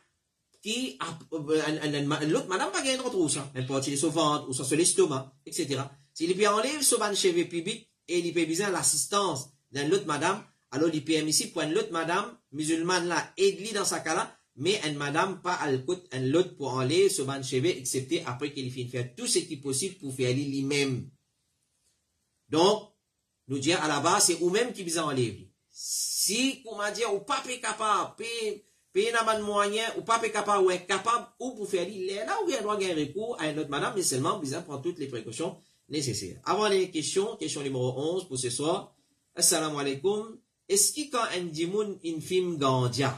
qui l'autre madame pas gagné trop ça elle peut utiliser son ventre ou sur l'estomac etc. S'il peut enlever son ban cheveux public et il peut besoin l'assistance d'une autre madame alors il peut ici pour une autre madame musulmane là aide-lui dans sa cas là mais une madame pas à l'écoute une autre pour enlever son ban cheveux excepté après qu'il finit faire tout ce qui est possible pour faire lui-même. Donc nous dire à la base c'est ou même qui besoin enlever si comment dire ou pas capable payer un moyen ou pas capable ou est capable ou pour faire là où il y a droit à un recours à une autre madame mais seulement besoin prendre toutes les précautions nécessaires. Avant les questions, question numéro 11 pour ce soir. Assalamu alaikum. Est-ce que quand un dimoun infime gandia,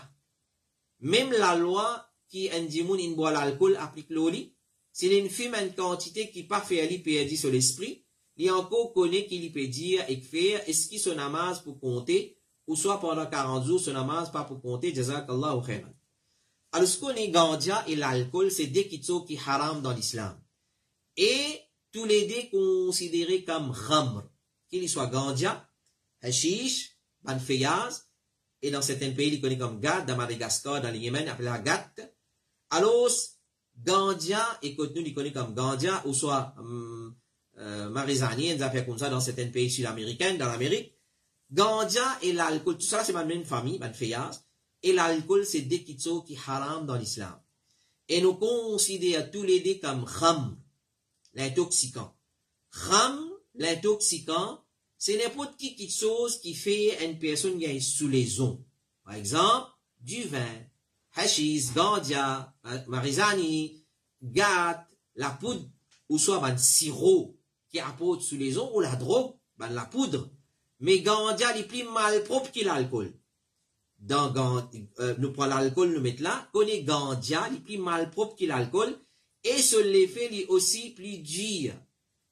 même la loi qui un dimoun in boit l'alcool applique l'oli, s'il infime une quantité qui pas fait ali perdu sur l'esprit, il encore connaît qu'il peut dire et faire, est-ce qu'il son namaz pour compter ou soit pendant 40 jours, ce namaz pas pour compter, jazakallahu khairan. Alors, ce qu'on est gandia et l'alcool, c'est des kitsos qui haram dans l'islam. Et tous les deux considérés comme khamr, qu'il soit gandia, hashish, banfeyaz, et dans certains pays, ils connaissent comme gat, dans Madagascar, dans le Yémen, appelé la gat. Alors, gandia, et nous, ils connaissent comme gandia, ou soit marizani, des affaires comme ça dans certains pays sud-américains, dans l'Amérique. Gandia et l'alcool, tout ça c'est ma même famille, ma feyaz, et l'alcool c'est des kitsos qui haram dans l'islam. Et nous considérons tous les deux comme kham, l'intoxicant. Kham, l'intoxicant, c'est n'importe qui kitsos qui fait une personne qui est sous les ondes. Par exemple, du vin, hashish, gandia, marizani, gat, la poudre, ou soit un sirop qui apporte sous les ondes, ou la drogue, la poudre. Mais gandia est plus mal propre que l'alcool. Nous prenons l'alcool, nous mettons là, connaît gandia est plus mal propre que l'alcool, et ce l'effet est aussi plus dur,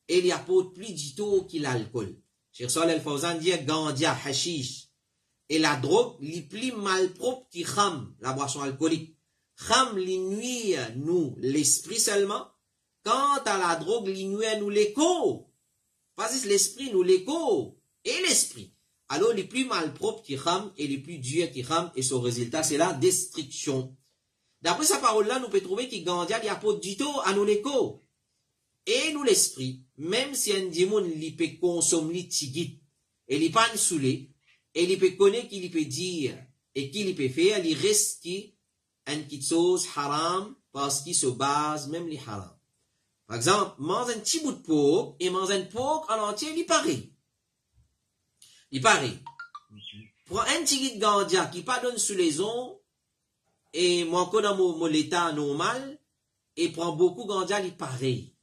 et il apporte plus du tout que l'alcool. Cheikh Saleh Al-Fawzan dit gandia, hashish, et la drogue est plus mal propre que kham, la boisson alcoolique. Kham li nuit nous l'esprit seulement, quant à la drogue li nuit nous l'écho. Pas juste l'esprit nous l'écho. Et l'esprit. Alors, les plus malpropres qui rament et les plus durs qui rament, et son résultat, c'est la destruction. D'après sa parole-là, nous pouvons trouver que Gandia, il apporte du tout à nous l'écho. Et nous l'esprit, même si un démon, il peut consommer tigit, et il pas saoulé, et il peut connaître qu'il peut dire, et qu'il peut faire, il reste qui, une petite chose haram, parce qu'il se base même les haram. Par exemple, mange un petit bout de porc, et mange un porc en entier, il paraît. Il paraît. Pour un petit gandia qui pas donne sous les ondes, et moi, dans l'état normal, et prend beaucoup gandia, il pareil.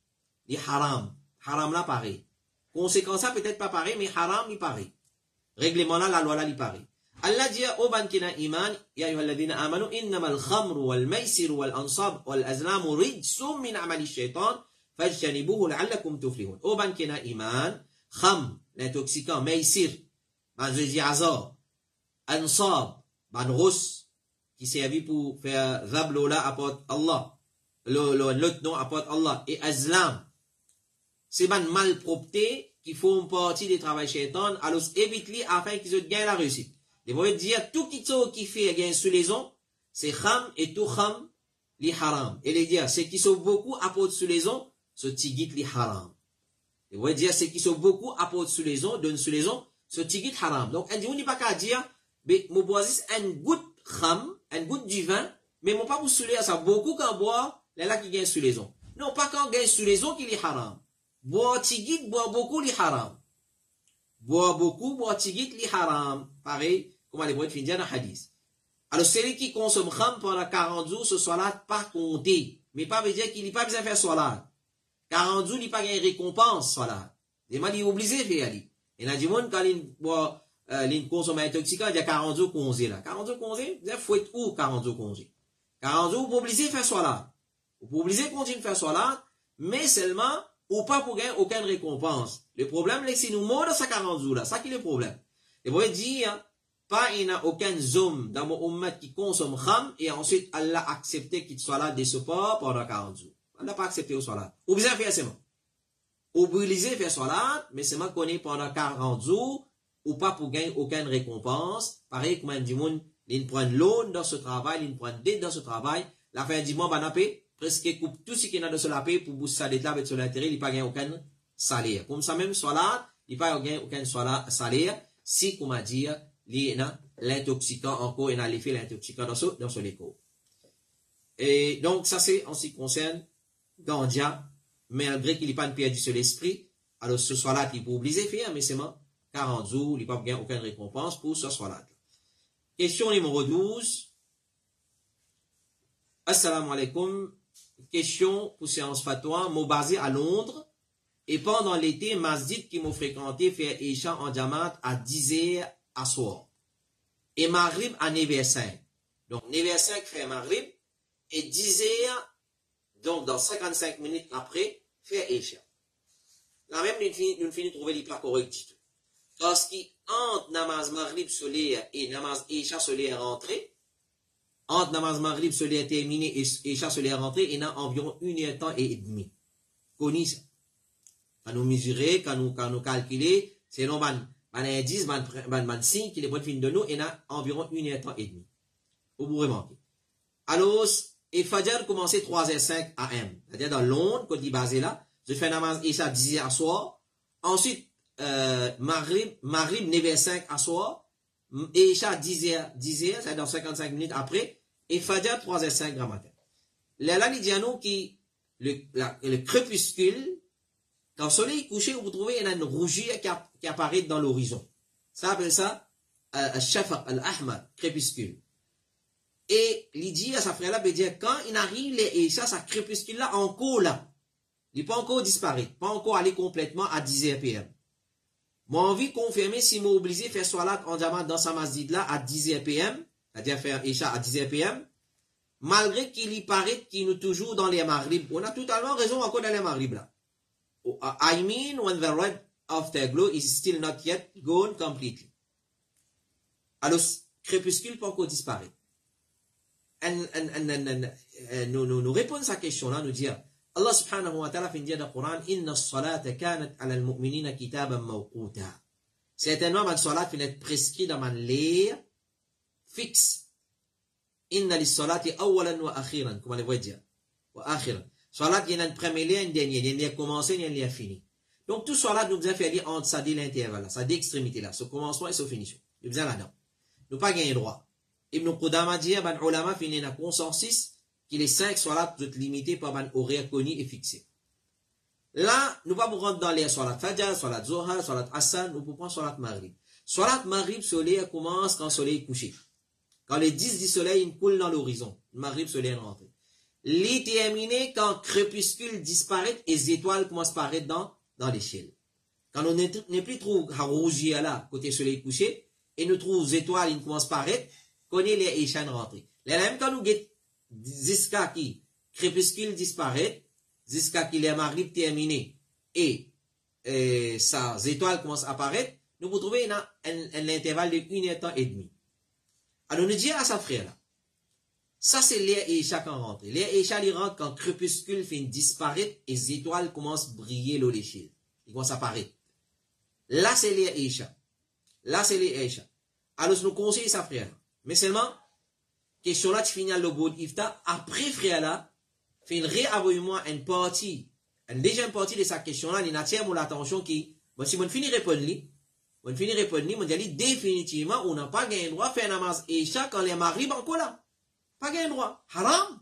Il haram. Haram là, pareil. Conséquence, ça peut-être pas pareil, mais haram, il pareil. Règlement là, la loi là, il pareil. Allah dit, O ban kina iman, ya ayyuhalladhina amanu, innama al-khamru wal-maysiru wal-ansab wal-azlamu rijsum min amali shaitan, fajtanibuhu la'allakum tuflihun. O ban kina iman, kham, l'intoxicant, maysir, ban je azar, ansab, ban rousse, qui servit pour faire zablola apporte Allah. L'autre nom apporte Allah. Et azlam, c'est ban malpropreté qui font partie des travaux shaitan, alors évite-les afin qu'ils gagnent la réussite. Ils vont dire, tout qui fait gain sous les ondes, c'est kham et tout kham, li haram. Et les dire, c'est qui sont beaucoup apportent sous les ondes, ce tigit li haram. Ils vont dire, c'est qui sont beaucoup apportent sous les ondes, donnent sous les ondes, ce tigit haram. Donc, on dit pas qu'à dire, mais mon boisis un goutte kham, un goutte du vin, mais mon pas vous saouler à ça, beaucoup quand boire, là qui gagne sous les ondes. Non, pas quand gagne sous les ondes, qu'il est haram. Boire tigit, boire beaucoup, li haram. Boire beaucoup, boire tigit, li haram. Pareil, comme les poètes finissent dans le hadith. Alors, celui qui consomme kham pendant 40 jours, ce salat pas compté. Mais pas veut dire qu'il n'est pas besoin de faire salat. 40 jours, il n'y a pas de récompense, salat. Il est obligé de faire. Et il y a du monde, quand il consomme un intoxicant, il y a 40 jours congé là. 40 jours congé, il faut être où 40 jours congé? 40 jours, vous êtes obligé de faire salat. Vous êtes obligé de continuer de faire salat, mais seulement, ou pas pour gagner aucune récompense. Le problème, c'est que si nous mourons dans ces 40 jours là, ça qui est le problème. Et vous dire, pas il n'y a aucun homme dans mon ummat qui consomme kham et ensuite Allah a accepté qu'il soit là de ce pas pendant 40 jours. Allah n'a pas accepté au salat. Obligé de faire seulement. Obligé de faire salat, mais seulement qu'on est pendant 40 jours ou pas pour gagner aucune récompense. Pareil comme un monde, il prend l'aune dans ce travail, il prend dette dans ce travail. La fin du mois, banapé, presque coupe tout ce qu'il y a de ce lapé pour booster sa dette là avec son intérêt, il n'a pas gagné aucun salaire. Comme ça même, salat, il n'a pas gagné aucun salaire. Si, comme a dit, l'intoxicant encore, il a l'effet l'intoxicant dans ce léco. Et donc, ça c'est en ce qui concerne Gandia, malgré qu'il n'ait pas perdu sur l'esprit, alors ce soir-là, il peut obliger de faire, mais c'est 40 jours, il n'a pas gagné aucune récompense pour ce soir-là. Question numéro 12. Assalamu alaikum. Question pour séance fatwa, mot basé à Londres. Et pendant l'été, masjid qui m'a fréquenté fait Isha en diamant à 10h à soir. Et Maghrib à 9h05. Donc 9h05 fait Maghrib. Et 10h, donc dans 55 minutes après, fait Isha. Là même, nous finissons de trouver les plats corrects. Parce qu'entre namaz Maghrib solaire et namaz Isha solaire rentré, entre namaz Maghrib solaire terminé et Isha solaire rentré, il y a environ 1h temps et demi. Connais ça. Quand nous mesurer, quand nous calculer, c'est non, indice, signe qui est pour fin de nous, il y a environ 1h temps et demi. Vous remarquez. Alors, et Fajr commençait 3h05 AM. C'est-à-dire dans Londres, quand il est basé là, je fais namaz Isha à 10h à soir. Ensuite, Maghrib 9h05 à soir. Et Isha à 10h, c'est dans 55 minutes après. Et Fajr 3h05 grand matin. Là, il dit à nous qui, le crépuscule, quand le soleil est couché, vous trouvez, il y a une rougeur qui apparaît dans l'horizon. Ça appelle ça, al-shafaq, al-ahmar, crépuscule. Et il dit à sa frère là, quand il arrive, et ça crépuscule là, encore là. Il n'est pas encore disparu, pas encore aller complètement à 10h PM. Moi, envie de confirmer si moi obligé de faire salat en diamant dans sa masjid là à 10h PM, c'est-à-dire faire Isha à 10h PM, malgré qu'il y paraît qu'il est toujours dans les maghrib. On a totalement raison encore dans les maghrib là. I mean when the red afterglow is still not yet gone completely. Alors, crépuscule pas encore disparu. Nous répondons à cette question-là, nous dire, Allah subhanahu wa ta'ala fait dire dans le Coran, Inna as-salata kanat ala al-mu'minina kitaban mawquta. Certainement, la salat finit être prescrit dans ma l'air fixe. Inna lis-salati awalan wa akhiran, comme on le voit dire. Wa akhiran. Salat, il y a une première ligne, une dernière. Il y a commencé, il y a fini. Donc, tout salat, nous devons faire lire entre ça, l'intervalle, là, ça, d'extrémité là, ce commencement et ce finition. Nous devons là-dedans. Nous pas gagner droit. Ibn Qudama dit, ban ulama finit un consensus qu'il est 5 salats doivent être limités par un horaire connu et fixé. Là, nous pas pour rentrer dans les salat Fajr, salat Zohar, salat Asr, nous pouvons prendre salat Maghrib. Salat Maghrib, soleil commence quand le soleil est couché. quand les 10 du soleil coulent dans l'horizon, le Maghrib soleil rentre. Les terminé quand crépuscule disparaît et les étoiles commencent à apparaître dans l'échelle. Quand on n'est plus trop à rougir là, côté soleil couché, et nous trouvons les étoiles, ils commencent à apparaître, connaît les échelles rentrées. Même quand nous guettons jusqu'à qui crépuscule disparaît, jusqu'à qui les Maghrib terminé, et ça, les étoiles commencent à apparaître, nous pouvons trouver un intervalle de 1 heure et demie. Alors nous disons à sa frère là, ça c'est l'air et Isha qui rentre. L'air et Isha il rentre quand crépuscule fait disparaître et les étoiles commencent à briller dans l'échelle. Ils commencent à apparaître. Là c'est l'air et Isha. Là c'est l'air et Isha. Alors nous conseillons sa frère. Mais seulement, question là tu finis le bout d'Ifta, après frère là, fait une réenvoie-moi une partie, une deuxième partie de sa question là, il attire mon attention qui, bon si on finit répondre lui, on finit répondre lui, on dit définitivement on n'a pas gagné droit faire namaz Isha quand les Maghrib encore là. Pas gain droit. Haram.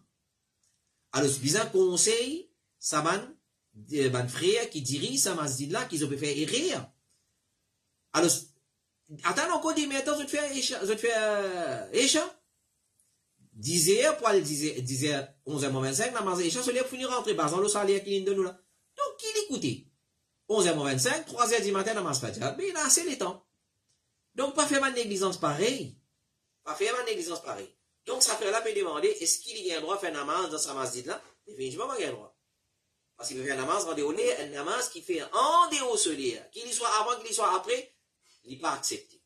Alors, c'est bizarre conseil, ça ban frère qui dirige ça masjid là, qu'ils ont pu faire rire. Alors, attends encore 10 minutes, je te fais Isha. 10 heures, pour aller 10 heures, 11h25, namaz Isha, celui qui finit rentrer, par exemple, le salaire qui est de nous là. Donc, qui l'écoute? 11h25, 3h du matin, namaz Fajr. Mais il a assez le temps. Donc, pas faire ma négligence pareil. Pas faire ma négligence pareil. Donc, ça frère là peut demander, est-ce qu'il y a un droit de faire un namaz dans sa masjid là? Définitivement, il y a un droit. Parce qu'il peut faire un namaz en dehors, un namaz qui fait en dehors ce lit, qu'il y soit avant, qu'il y soit après, il n'est pas accepté.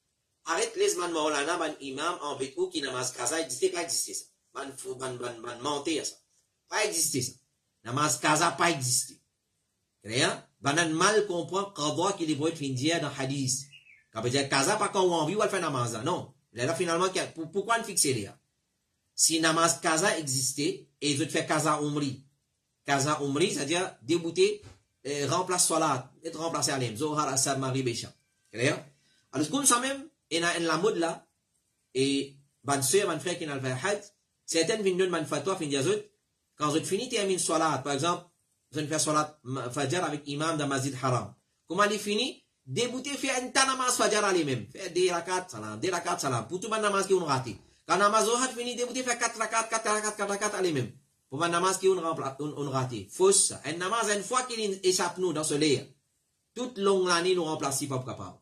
Arrête les man maulana, man imam, en bétou, qui namaz kaza, il pas existé ça. Man mentir ça. Pas existé ça. Namaz kaza, pas existé. Rien? Banan mal comprend qu'en droit qu'il est beau être dire dans hadith. Quand on dit kaza, pas quand on a envie, on va faire namaz là. Non. Là, finalement, pourquoi on fixe les là? Si namaz kaza existait, et ils ont fait kaza umri, c'est-à-dire débouter, remplace salat, être remplacé à l'im, zohar, asad, maghrib, isha. Clair? Alors, comme ça même, il y a la mode là, et, ban soeur, ban frère qui n'a pas fait hajj, certaines viennent de man fatwa, fin dire, quand vous finissez termine salat, par exemple, vous faites salat fajr avec imam dans masjid haram. Comment il finit? Débouter, faire un namaz fajr à lui-même. Faire des rakat, salam, pour tout le namaz qui ont raté. Quand namaz zohar fini, débouter, faire 4 rakat à lui-même. Pour un namaz qui ont raté. Fausse. Un namaz, une fois qu'il échappe nous dans ce lit, toute longue l'année nous remplace, pas capable.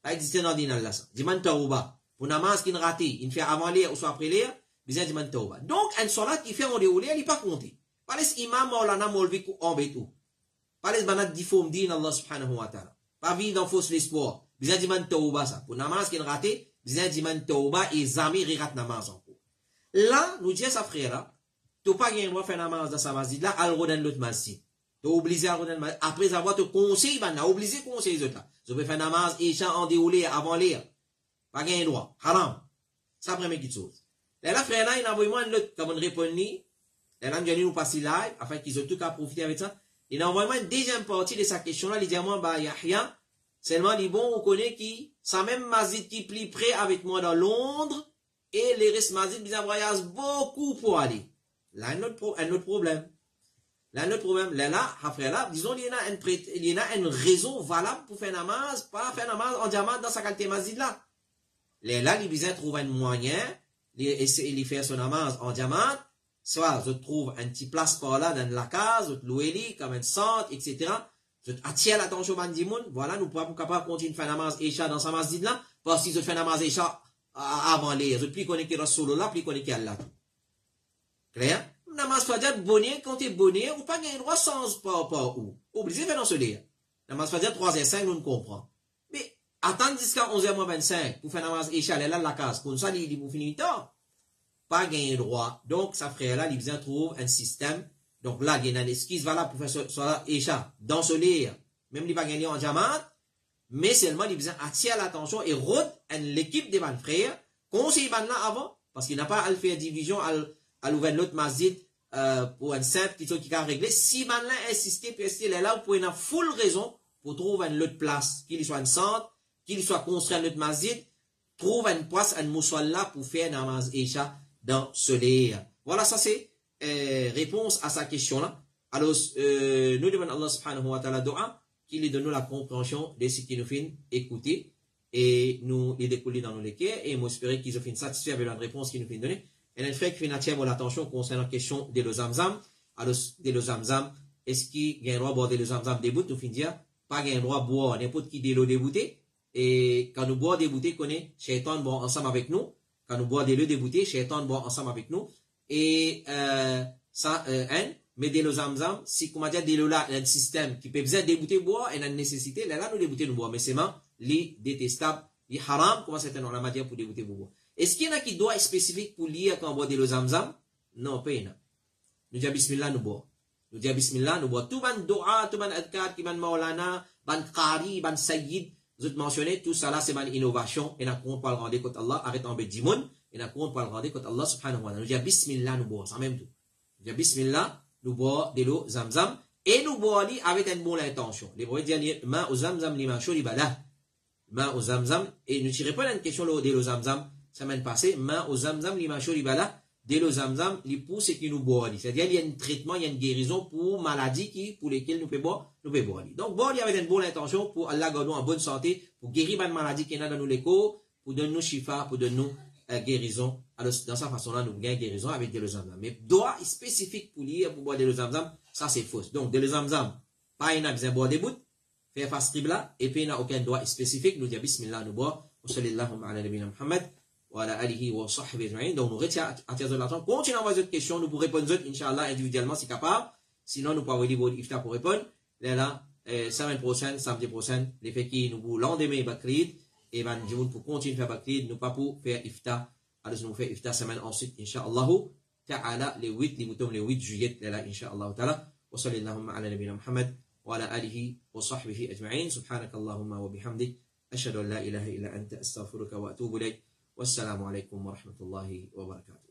Ça existe dans l'inal là, ça. Diman tauba. Pour namaz qui ont raté, il fait avant l'air ou soit après l'air, bizarre diman tauba. Donc, un salat qui fait en déroulé, il n'est pas compté. Pas les imam maulana molvi en bétou. Pas les banat difom din Allah subhanahu wa ta'ala. Pas vivre dans fausse l'espoir. Bizarre diman tauba ça. Pour namaz qui ont raté, bizarre diman tauba et zami rirat namaz en cours. Là, nous disons sa frère là, tu n'as pas gagné droit de faire namaz dans sa masjid là, al rodan l'autre masjid. Tu es obligé à rodan masjid. Après avoir te conseillé, tu es obligé de conseiller les autres là. Tu peux faire namaz et chant en déroulé avant l'air. Pas gagné droit. Haram. Ça, première chose. Là, frère là, il a envoyé moi une autre, comme on répond ni. Là, il a nous passer live, afin qu'ils ont tout qu'à profiter avec ça. Il a envoyé moi une deuxième partie de sa question là, il dit à moi, bah, Yahya, seulement, il bon, on connaît qui, ça même masjid qui plie près avec moi dans Londres, et les restes masjid, ils voyagent beaucoup pour aller. Là, un autre problème. Là, après là, disons, il y a une raison valable pour faire namaz, pas faire namaz en diamant dans sa qualité masjid là. Là, il vient trouver un moyen, il fait son namaz en diamant, soit je trouve un petit place par là dans la case, je louer comme un centre, etc. Je attire l'attention de monde, voilà, nous pouvons capable continuer de faire namaz Isha dans sa masjid là, parce que je fais namaz Isha avant les, je plus connecté Rasulullah là, plus connecté Allah. Clair? Namaz Fajr bonnet, quand tu es bonnet, ou pas gagner droit sans pas où. Obligé de faire dans ce lit. Namaz Fajr 3h05, nous ne comprenons. Mais, attendre jusqu'à 11h25 pour faire namaz Isha, là, la case, comme ça, il vous finit tard. Pas gagner droit. Donc, sa frère là, il vient trouver un système. Donc là, il y a une esquisse valable pour faire ça Isha dans ce lit. Même il va gagner en diamant, mais seulement il vient attirer l'attention et route l'équipe des ban frères, conseille ban là avant, parce qu'il n'a pas à le faire division, à l'ouvrir l'autre masjid, pour un simple petit truc qui a réglé. Si ban là insister, puis rester là, vous pouvez avoir full raison pour trouver une autre place, qu'il soit un centre, qu'il soit construit un autre masjid, trouve une place, un moussalla pour faire namaz Isha dans ce lit. Voilà, ça c'est réponse à sa question-là. Alors, nous demandons à Allah subhanahu wa ta'ala dua, qu'il lui donne la compréhension de ce qu'il nous fait écouter. et nous les découler dans nos léquets, et m'espérer qu'ils ont fait satisfait avec la réponse qu'ils nous fait donner. Et elle fait qu'il y a l'attention concernant la question de le zamzam. Alors, de le zamzam, est-ce qu'il y a un droit à boire de le zamzam déboute? Nous finissons dire, pas un droit à boire n'importe qui de l'eau débouté. Et quand nous boire débouté, connaît, Shaitan boit ensemble avec nous. Quand nous boire de l'eau débouté, Shaitan boit ensemble avec nous. Et, mais de l'eau zamzam, si, comment dire, de l'eau là, il y a un système qui peut besoin débouter boire, et il y a une nécessité, là, nous débouter nous boire. Mais c'est vraiment, les détestables, les haram, comment c'est dans la matière pour débouter boire. Est-ce qu'il y en a qui doit être spécifique pour lire quand on boit de l'eau zamzam? Non, pas il. Nous disons bismillah, nous bois. Nous disons bismillah, nous bois. Tout ban doa, tout ban adkar, qui ban maulana, ban qari, ban sayyid, vous êtes mentionné, tout ça là, c'est ban innovation, et n'a compte pas le rendre contre Allah, arrête en bédimoun, et n'a compte pas le rendre contre Allah subhanahu wa ta'ala. Nous disons bismillah, nous bois, c'est en même tout. Nous disons bismillah, nous bois de l'eau zamzam, et nous bois avec une bonne intention. Les prophètes disent, ma au zamzam lima shuribalah. Ma au zamzam, et nous tirons pas une question de l'eau zamzam, semaine passée, ma au zamzam lima shuribalah. Dès le zamzam, les pour ce qui nous boit. C'est-à-dire, il y a un traitement, il y a une guérison pour maladies pour lesquelles nous pouvons boire, Donc, boire avec une bonne intention pour Allah garder en bonne santé, pour guérir une maladie qui est dans nous les corps, pour donner nous shifa, pour donner nous guérison. Alors, dans cette façon-là, nous gagnons guérison avec le zamzam. Mais doigt spécifique pour lire, pour boire le zamzam, ça c'est faux. Donc, le zamzam, pas une besoin de boire des bouts, faire face tribla, et puis il n'y a aucun doigt spécifique, nous disons bismillah, nous boire, wa sallallahu ala nabina Muhammad. Voilà, alihi wa sahbihi ajma'in. Donc, nous retirons à de l'attente. Continuez à envoyer d'autres questions. Nous pourrons répondre d'autres, Inch'Allah, individuellement, si capable. Sinon, nous pouvons envoyer votre iftar pour répondre. Là, semaine prochaine, samedi prochain, les faits qui nous voulons l'endemain Bakrid. Et ben, je vous pour continuer à faire Bakrid, nous pas pour faire iftar. Alors, nous faisons iftar semaine ensuite, Inch'Allah. Ta'ala, les 8 juillet, là, Inch'Allah, ta'ala. Wa sallallahu ala nabina Muhammad. Wa ala alihi wa sahbihi ajma'in. Subhanakallahumma wa bihamdik. Ashhadu an la ilaha illa anta astaghfiruka wa atubu ilayk. والسلام عليكم ورحمة الله وبركاته.